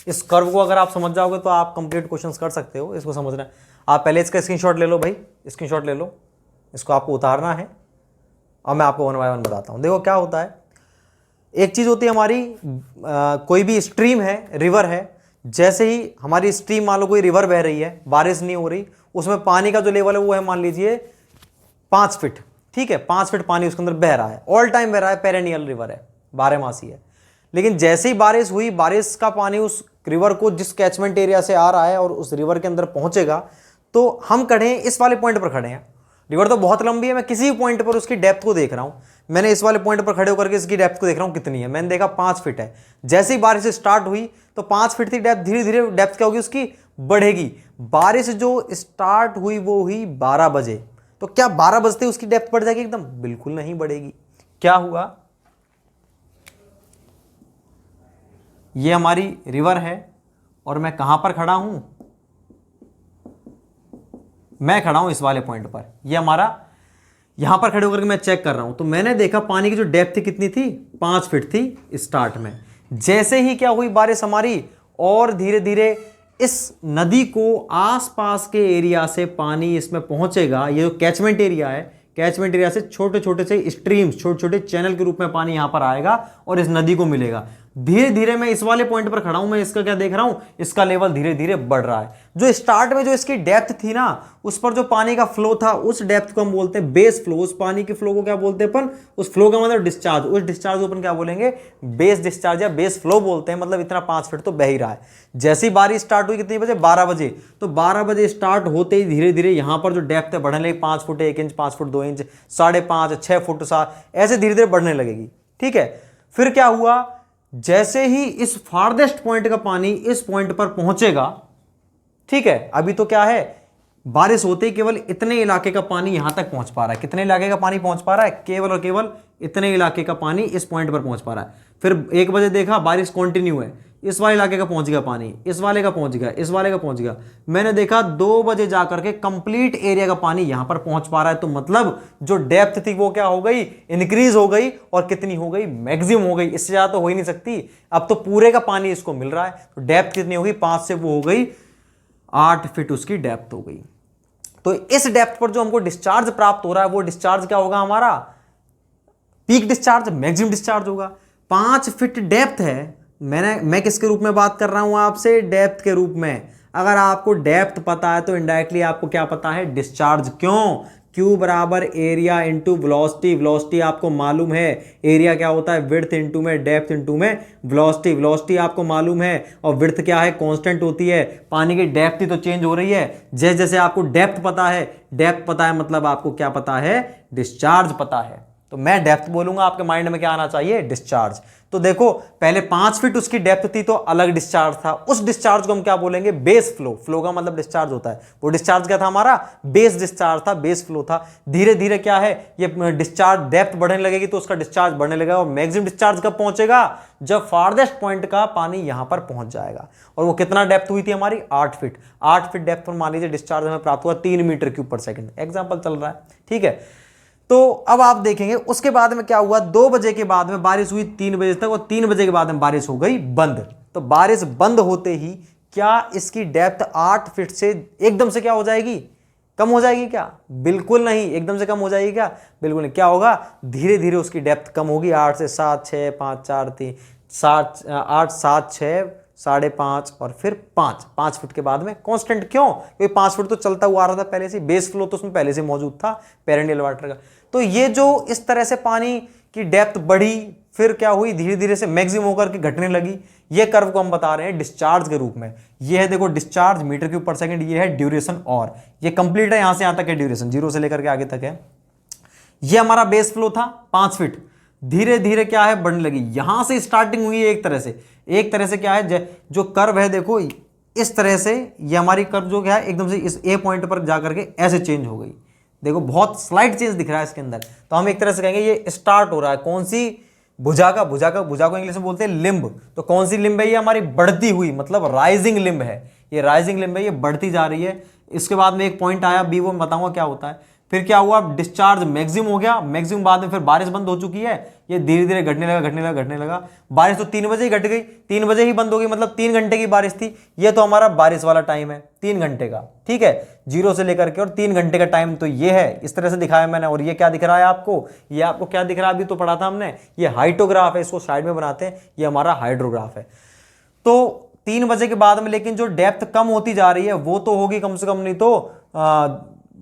इस कर्व को अगर आप समझ जाओगे तो आप कंप्लीट क्वेश्चंस कर सकते हो। इसको समझना है, आप पहले इसका स्क्रीनशॉट ले लो भाई, स्क्रीनशॉट ले लो, इसको आपको उतारना है और मैं आपको 1 बाय 1 बताता हूँ। देखो क्या होता है, एक चीज़ होती है हमारी कोई भी स्ट्रीम है, रिवर है, जैसे ही हमारी स्ट्रीम मान लो कोई रिवर बह रही है, बारिश नहीं हो रही, उसमें पानी का जो लेवल है वो है मान लीजिए 5 फीट, ठीक है, 5 फीट पानी उसके अंदर बह रहा है, ऑल टाइम बह रहा है, पेरेनियल रिवर है, 12 मासी है। लेकिन जैसे ही बारिश हुई, बारिश का पानी उस रिवर को जिस कैचमेंट एरिया से आ रहा है और उस रिवर के अंदर पहुंचेगा, तो हम खड़े हैं इस वाले पॉइंट पर खड़े हैं, रिवर तो बहुत लंबी है, मैं किसी भी पॉइंट पर उसकी डेप्थ को देख रहा हूं, मैंने इस वाले पॉइंट पर खड़े होकर के इसकी डेप्थ को देख रहा हूं कितनी है, मैंने देखा 5 फीट है। जैसे ही बारिश स्टार्ट हुई तो 5 फीट थी डेप्थ, धीरे धीरे डेप्थ क्या होगी उसकी, बढ़ेगी। बारिश जो स्टार्ट हुई वो हुई 12 बजे, तो क्या 12 बजते उसकी डेप्थ बढ़ जाएगी एकदम? बिल्कुल नहीं बढ़ेगी। क्या हुआ, ये हमारी रिवर है और मैं कहां पर खड़ा हूं, मैं खड़ा हूं इस वाले पॉइंट पर, ये हमारा, यहां पर खड़े होकर के मैं चेक कर रहा हूं, तो मैंने देखा पानी की जो डेप्थ थी कितनी थी, 5 फीट थी स्टार्ट में। जैसे ही क्या हुई बारिश हमारी, और धीरे धीरे इस नदी को आसपास के एरिया से पानी इसमें पहुंचेगा, ये जो कैचमेंट एरिया है, कैचमेंट एरिया से छोटे छोटे से स्ट्रीम्स, छोटे छोटे चैनल के रूप में पानी यहां पर आएगा और इस नदी को मिलेगा। धीरे धीरे मैं इस वाले पॉइंट पर खड़ा हूं, मैं इसका क्या देख रहा हूं, इसका लेवल धीरे धीरे बढ़ रहा है। जो स्टार्ट में जो इसकी डेप्थ थी ना, उस पर जो पानी का फ्लो था, उस डेप्थ को हम बोलते हैं बेस फ्लो। उस पानी के फ्लो को क्या बोलते हैं अपन, उस फ्लो का मतलब डिस्चार्ज, उस डिस्चार्ज को अपन क्या बोलेंगे, बेस डिस्चार्ज या बेस फ्लो बोलते हैं। मतलब इतना 5 फीट तो बह ही रहा है। जैसी बारिश स्टार्ट हुई कितनी बजे, 12 बजे, तो 12 बजे स्टार्ट होते ही धीरे धीरे यहां पर जो डेप्थ है बढ़ने लगी, 5 foot 1 inch, 5 foot 2 inch, 5.5, 6 foot 7, ऐसे धीरे धीरे बढ़ने लगेगी, ठीक है। फिर क्या हुआ, जैसे ही इस फार्देस्ट पॉइंट का पानी इस पॉइंट पर पहुंचेगा, ठीक है, अभी तो क्या है, बारिश होते ही केवल इतने इलाके का पानी यहां तक पहुंच पा रहा है। कितने इलाके का पानी पहुंच पा रहा है, केवल और केवल इतने इलाके का पानी इस पॉइंट पर पहुंच पा रहा है। फिर 1 बजे देखा बारिश कंटिन्यू है, इस वाले इलाके का पहुंच गया पानी, इस वाले का पहुंच गया, इस वाले का पहुंच गया। मैंने देखा 2 बजे जाकर के कंप्लीट एरिया का पानी यहां पर पहुंच पा रहा है। तो मतलब जो डेप्थ थी वो क्या हो गई, इंक्रीज हो गई, और कितनी हो गई, मैक्सिमम हो गई। इससे ज्यादा तो हो ही नहीं सकती। अब तो पूरे का पानी इसको मिल रहा है, तो डेप्थ कितनी होगी, 5 से वो हो गई 8 फीट उसकी डेप्थ हो गई। तो इस डेप्थ पर जो हमको डिस्चार्ज प्राप्त हो रहा है, वो डिस्चार्ज क्या होगा हमारा, पीक डिस्चार्ज, मैक्सिमम डिस्चार्ज होगा। 5 फीट डेप्थ है, मैं किसके रूप में बात कर रहा हूं आपसे, डेप्थ के रूप में। अगर आपको डेप्थ पता है तो इनडायरेक्टली आपको क्या पता है, डिस्चार्ज। क्यों, Q बराबर एरिया इंटू वेलोसिटी। वेलोसिटी आपको मालूम है, एरिया क्या होता है, विड्थ इंटू में डेप्थ इंटू में वेलोसिटी। वेलोसिटी आपको मालूम है, और विड्थ क्या है, कांस्टेंट होती है। पानी की डेप्थ ही तो चेंज हो रही है। जैसे जैसे आपको डेप्थ पता है, डेप्थ पता है मतलब आपको क्या पता है, डिस्चार्ज पता है। तो मैं डेप्थ बोलूंगा, आपके माइंड में क्या आना चाहिए, डिस्चार्ज। तो देखो पहले 5 फीट उसकी डेप्थ थी तो अलग डिस्चार्ज था, उस डिस्चार्ज को हम क्या बोलेंगे, बेस फ्लो। फ्लो का मतलब डिस्चार्ज होता है, वो डिस्चार्ज क्या था हमारा, बेस डिस्चार्ज था, बेस फ्लो था। धीरे धीरे क्या है, ये डिस्चार्ज डेप्थ बढ़ने लगेगी तो उसका डिस्चार्ज बढ़ने लगेगा, और मैक्सिमम डिस्चार्ज कब पहुंचेगा, जब फार्देस्ट पॉइंट का पानी यहां पर पहुंच जाएगा। और वो कितना डेप्थ हुई थी हमारी, 8 फीट। 8 फीट डेप्थ पर मान लीजिए डिस्चार्ज हमें प्राप्त हुआ 3 मीटर क्यूब पर सेकंड, एग्जाम्पल चल रहा है, ठीक है। तो अब आप देखेंगे उसके बाद में क्या हुआ, 2 बजे के बाद में बारिश हुई 3 बजे तक, और 3 बजे के बाद में बारिश हो गई बंद। तो बारिश बंद होते ही क्या इसकी डेप्थ 8 फीट से एकदम से क्या हो जाएगी, कम हो जाएगी क्या, बिल्कुल नहीं। एकदम से कम हो जाएगी क्या, बिल्कुल नहीं। क्या होगा, धीरे धीरे उसकी डेप्थ कम होगी, 8 से 7, 6, 5, 4, 3, 7, 8, 7, 6, 5.5 और फिर 5 फुट के बाद में कांस्टेंट। क्यों, क्योंकि 5 फुट तो चलता हुआ आ रहा था पहले से, बेस फ्लो तो उसमें पहले से मौजूद था पेरेनियल वाटर का। तो ये जो इस तरह से पानी की डेप्थ बढ़ी, फिर क्या हुई, धीरे धीरे से मैक्सिमम होकर के घटने लगी। ये कर्व को हम बता रहे हैं डिस्चार्ज के रूप में। ये है देखो डिस्चार्ज मीटर क्यूब पर सेकंड, ये है ड्यूरेशन, और ये कंप्लीट है, यहां से यहां तक है ड्यूरेशन, 0 से लेकर के आगे तक है। ये हमारा बेस फ्लो था 5 फीट, धीरे धीरे क्या है, बढ़ने लगी। यहां से स्टार्टिंग हुई है एक तरह से क्या है, जो कर्व है देखो इस तरह से, ये हमारी कर्व जो क्या है एकदम से इस ए पॉइंट पर जाकर के ऐसे चेंज हो गई। देखो बहुत स्लाइट चेंज दिख रहा है इसके अंदर। तो हम एक तरह से कहेंगे ये स्टार्ट हो रहा है, कौन सी, भुजा को इंग्लिश में बोलते हैं लिम्ब। तो कौन सी लिम्ब है, ये हमारी बढ़ती हुई, मतलब राइजिंग लिम्ब है। ये राइजिंग लिम्ब है, ये बढ़ती जा रही है। इसके बाद में एक पॉइंट आया बी, वो मैं बताऊंगा क्या होता है। फिर क्या हुआ, डिस्चार्ज मैक्सिमम हो गया, मैक्सिमम बाद में फिर बारिश बंद हो चुकी है, ये धीरे धीरे घटने लगा। बारिश तो 3 बजे ही घट गई, 3 बजे ही बंद हो गई, मतलब 3 घंटे की बारिश थी। ये तो हमारा बारिश वाला टाइम है 3 घंटे का, ठीक है, 0 से लेकर के और 3 घंटे का टाइम तो ये है, इस तरह से दिखाया मैंने। और ये क्या दिख रहा है आपको, ये आपको क्या दिख रहा है, अभी तो पढ़ा था हमने, ये हाइड्रोग्राफ है, इसको साइड में बनाते हैं, ये हमारा हाइड्रोग्राफ है। तो 3 बजे के बाद में लेकिन जो डेप्थ कम होती जा रही है वो तो होगी कम से कम, नहीं तो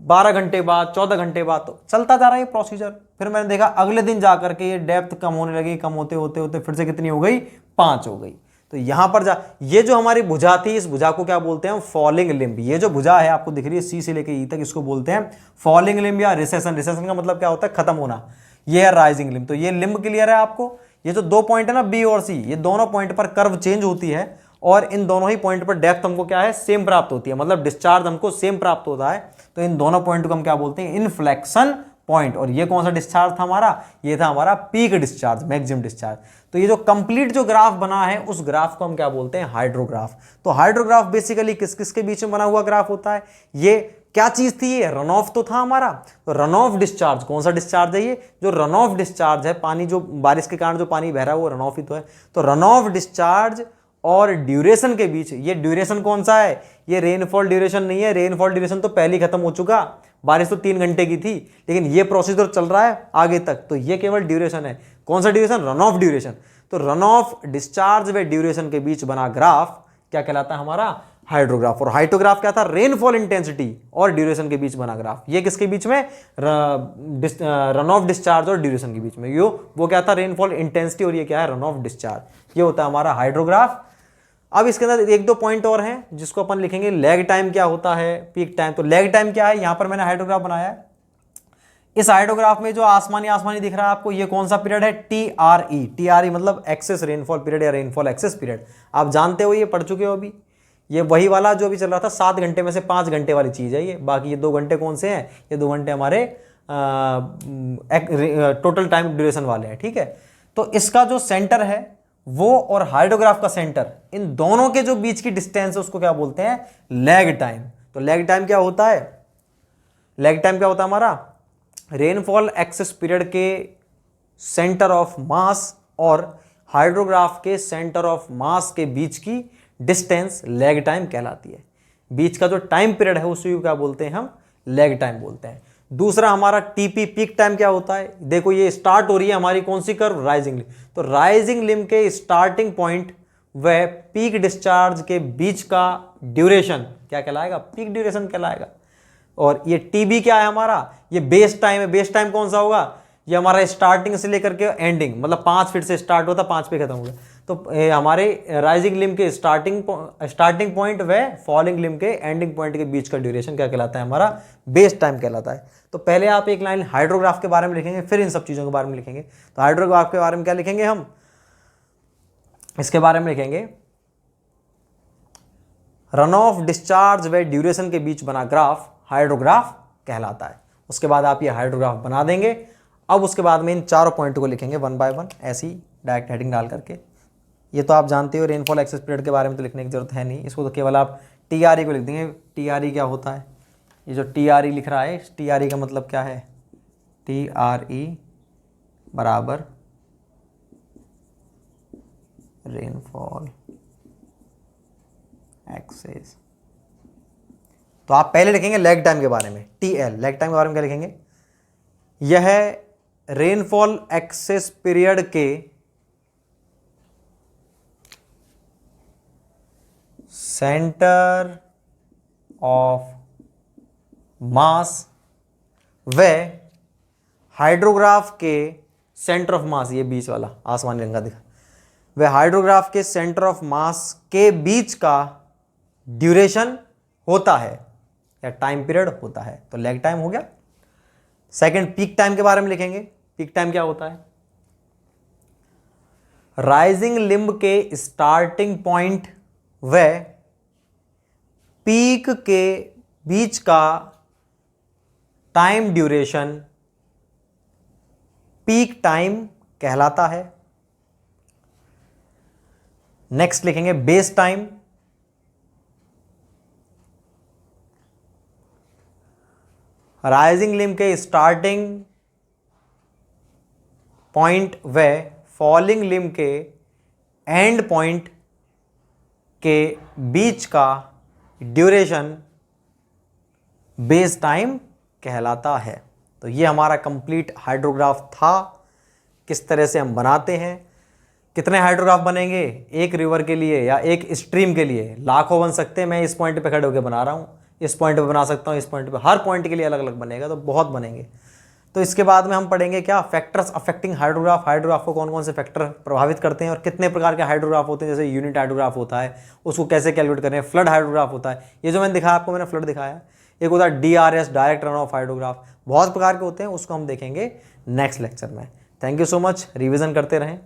12 घंटे बाद, 14 घंटे बाद, तो चलता जा रहा है ये प्रोसीजर। फिर मैंने देखा अगले दिन जाकर के ये डेप्थ कम होने लगी, कम होते होते होते फिर से कितनी हो गई, 5 हो गई। तो यहां पर ये जो हमारी भुजा थी, इस भुजा को क्या बोलते हैं, फॉलिंग लिम्ब। ये जो भुजा है आपको दिख रही है सी से लेकर ई तक, इसको बोलते हैं फॉलिंग लिम्ब या रिसेशन। रिसेशन का मतलब क्या होता है, खत्म होना। ये है राइजिंग लिम्ब। तो ये लिम्ब क्लियर है आपको। ये जो 2 पॉइंट है ना, बी और सी, ये दोनों पॉइंट पर कर्व चेंज होती है और इन दोनों ही पॉइंट पर डेप्थ हमको क्या है, सेम प्राप्त होती है, मतलब डिस्चार्ज हमको सेम प्राप्त होता है। तो इन दोनों पॉइंट को हम क्या बोलते हैं, इनफ्लेक्शन पॉइंट। और ये कौन सा डिस्चार्ज था हमारा, ये था हमारा पीक डिस्चार्ज, मैक्सिमम डिस्चार्ज। तो ये जो कंप्लीट जो ग्राफ बना है, उस ग्राफ को हम क्या बोलते हैं, हाइड्रोग्राफ। तो हाइड्रोग्राफ बेसिकली किस किस के बीच में बना हुआ ग्राफ होता है। ये क्या चीज थी, ये रन ऑफ तो था हमारा। तो रन ऑफ डिस्चार्ज, कौन सा डिस्चार्ज है, ये जो रन ऑफ डिस्चार्ज है, पानी जो बारिश के कारण जो पानी बह रहा है वो रन ऑफ ही तो है। तो रन ऑफ डिस्चार्ज और ड्यूरेशन के बीच, ये ड्यूरेशन कौन सा है, ये रेनफॉल ड्यूरेशन नहीं है, रेनफॉल ड्यूरेशन तो पहले खत्म हो चुका, बारिश तो 3 घंटे की थी, लेकिन ये प्रोसीजर चल रहा है आगे तक। तो ये केवल ड्यूरेशन है, कौन सा ड्यूरेशन, रन ऑफ ड्यूरेशन। तो रन ऑफ डिस्चार्ज व ड्यूरेशन के बीच बना ग्राफ क्या कहलाता है, हमारा हाइड्रोग्राफ। और हाइड्रोग्राफ क्या था, रेनफॉल इंटेंसिटी और ड्यूरेशन के बीच बना ग्राफ। ये किसके बीच में, रन ऑफ डिस्चार्ज और ड्यूरेशन के बीच में। यो वो क्या था, रेनफॉल इंटेंसिटी, और ये क्या है, रन ऑफ डिस्चार्ज। ये होता है हमारा हाइड्रोग्राफ। अब इसके अंदर 1-2 पॉइंट और हैं जिसको अपन लिखेंगे। लैग टाइम क्या होता है, पीक टाइम। तो लैग टाइम क्या है, यहां पर मैंने हाइड्रोग्राफ बनाया है। इस हाइड्रोग्राफ में जो आसमानी आसमानी दिख रहा है आपको, ये कौन सा पीरियड है, TRE। TRE मतलब एक्सेस रेनफॉल पीरियड या रेनफॉल एक्सेस पीरियड। आप जानते हो, ये पढ़ चुके हो अभी। ये वही वाला जो अभी चल रहा था, 7 घंटे में से 5 घंटे वाली चीज है ये। बाकी ये 2 घंटे कौन से हैं, ये 2 घंटे हमारे टोटल टाइम ड्यूरेशन वाले हैं, ठीक है। तो इसका जो सेंटर है वो और हाइड्रोग्राफ का सेंटर, इन दोनों के जो बीच की डिस्टेंस है उसको क्या बोलते हैं, लैग टाइम। तो लैग टाइम क्या होता है, लैग टाइम क्या होता है हमारा, रेनफॉल एक्सेस पीरियड के सेंटर ऑफ मास और हाइड्रोग्राफ के सेंटर ऑफ मास के बीच की डिस्टेंस लैग टाइम कहलाती है। बीच का जो टाइम पीरियड है उसी को क्या बोलते हैं हम, लैग टाइम बोलते हैं। दूसरा हमारा टीपी, पीक टाइम क्या होता है, देखो ये स्टार्ट हो रही है हमारी कौन सी कर्व, राइजिंग लिम्ब। तो राइजिंग लिम्ब के स्टार्टिंग पॉइंट व पीक डिस्चार्ज के बीच का ड्यूरेशन क्या कहलाएगा, पीक ड्यूरेशन कहलाएगा। और ये टीबी क्या है हमारा, ये बेस टाइम है। बेस टाइम कौन सा होगा, ये हमारा स्टार्टिंग से लेकर के एंडिंग, मतलब 5 फीट से स्टार्ट होता 5 पे खत्म हो गया। तो हमारे राइजिंग लिम्ब के स्टार्टिंग पॉइंट व फॉलिंग लिम्ब के एंडिंग पॉइंट के बीच का ड्यूरेशन क्या कहलाता है, हमारा बेस टाइम कहलाता है। तो पहले आप एक लाइन हाइड्रोग्राफ के बारे में लिखेंगे, फिर इन सब चीज़ों के बारे में लिखेंगे। तो हाइड्रोग्राफ के बारे में क्या लिखेंगे हम, इसके बारे में लिखेंगे रन ऑफ डिस्चार्ज व ड्यूरेशन के बीच बना ग्राफ हाइड्रोग्राफ कहलाता है। उसके बाद आप ये हाइड्रोग्राफ बना देंगे। अब उसके बाद में इन चारों पॉइंट को लिखेंगे 1 बाय 1, ऐसी डायरेक्ट हेडिंग डाल करके। ये तो आप जानते हो, रेनफॉल एक्सेस पीरियड के बारे में तो लिखने की जरूरत है नहीं, इसको तो केवल आप TRE को लिख देंगे। TRE क्या होता है, ये जो TRE लिख रहा है, TRE का मतलब क्या है, TRE बराबर रेनफॉल एक्सेस। तो आप पहले लिखेंगे लैग टाइम के बारे में, TL। लैग टाइम के बारे में क्या लिखेंगे, यह रेनफॉल एक्सेस पीरियड के सेंटर ऑफ मास व हाइड्रोग्राफ के सेंटर ऑफ मास, ये बीच वाला आसमानी रंग का दिखा, वह हाइड्रोग्राफ के सेंटर ऑफ मास के बीच का ड्यूरेशन होता है या टाइम पीरियड होता है। तो लैग टाइम हो गया। सेकंड, पीक टाइम के बारे में लिखेंगे। पीक टाइम क्या होता है, राइजिंग लिम्ब के स्टार्टिंग पॉइंट व पीक के बीच का टाइम ड्यूरेशन पीक टाइम कहलाता है। नेक्स्ट लिखेंगे बेस टाइम। राइजिंग लिम्ब के स्टार्टिंग पॉइंट व फॉलिंग लिम्ब के एंड पॉइंट के बीच का ड्यूरेशन बेस टाइम कहलाता है। तो ये हमारा कंप्लीट हाइड्रोग्राफ था। किस तरह से हम बनाते हैं, कितने हाइड्रोग्राफ बनेंगे एक रिवर के लिए या एक स्ट्रीम के लिए, लाखों बन सकते हैं। मैं इस पॉइंट पे खड़े होकर बना रहा हूँ, इस पॉइंट पे बना सकता हूँ, इस पॉइंट पे, हर पॉइंट के लिए अलग अलग बनेगा, तो बहुत बनेंगे। तो इसके बाद में हम पढ़ेंगे क्या, फैक्टर्स अफेक्टिंग हाइड्रोग्राफ। हाइड्रोग्राफ को कौन कौन से फैक्टर प्रभावित करते हैं और कितने प्रकार के हाइड्रोग्राफ होते हैं। जैसे यूनिट हाइड्रोग्राफ होता है, उसको कैसे कैलकुलेट करें। फ्लड हाइड्रोग्राफ होता है, ये जो मैंने दिखाया आपको, मैंने फ्लड दिखाया। एक होता है DRS, direct run of hydrograph. बहुत प्रकार के होते हैं, उसको हम देखेंगे नेक्स्ट लेक्चर में। Thank you so much, revision करते रहें।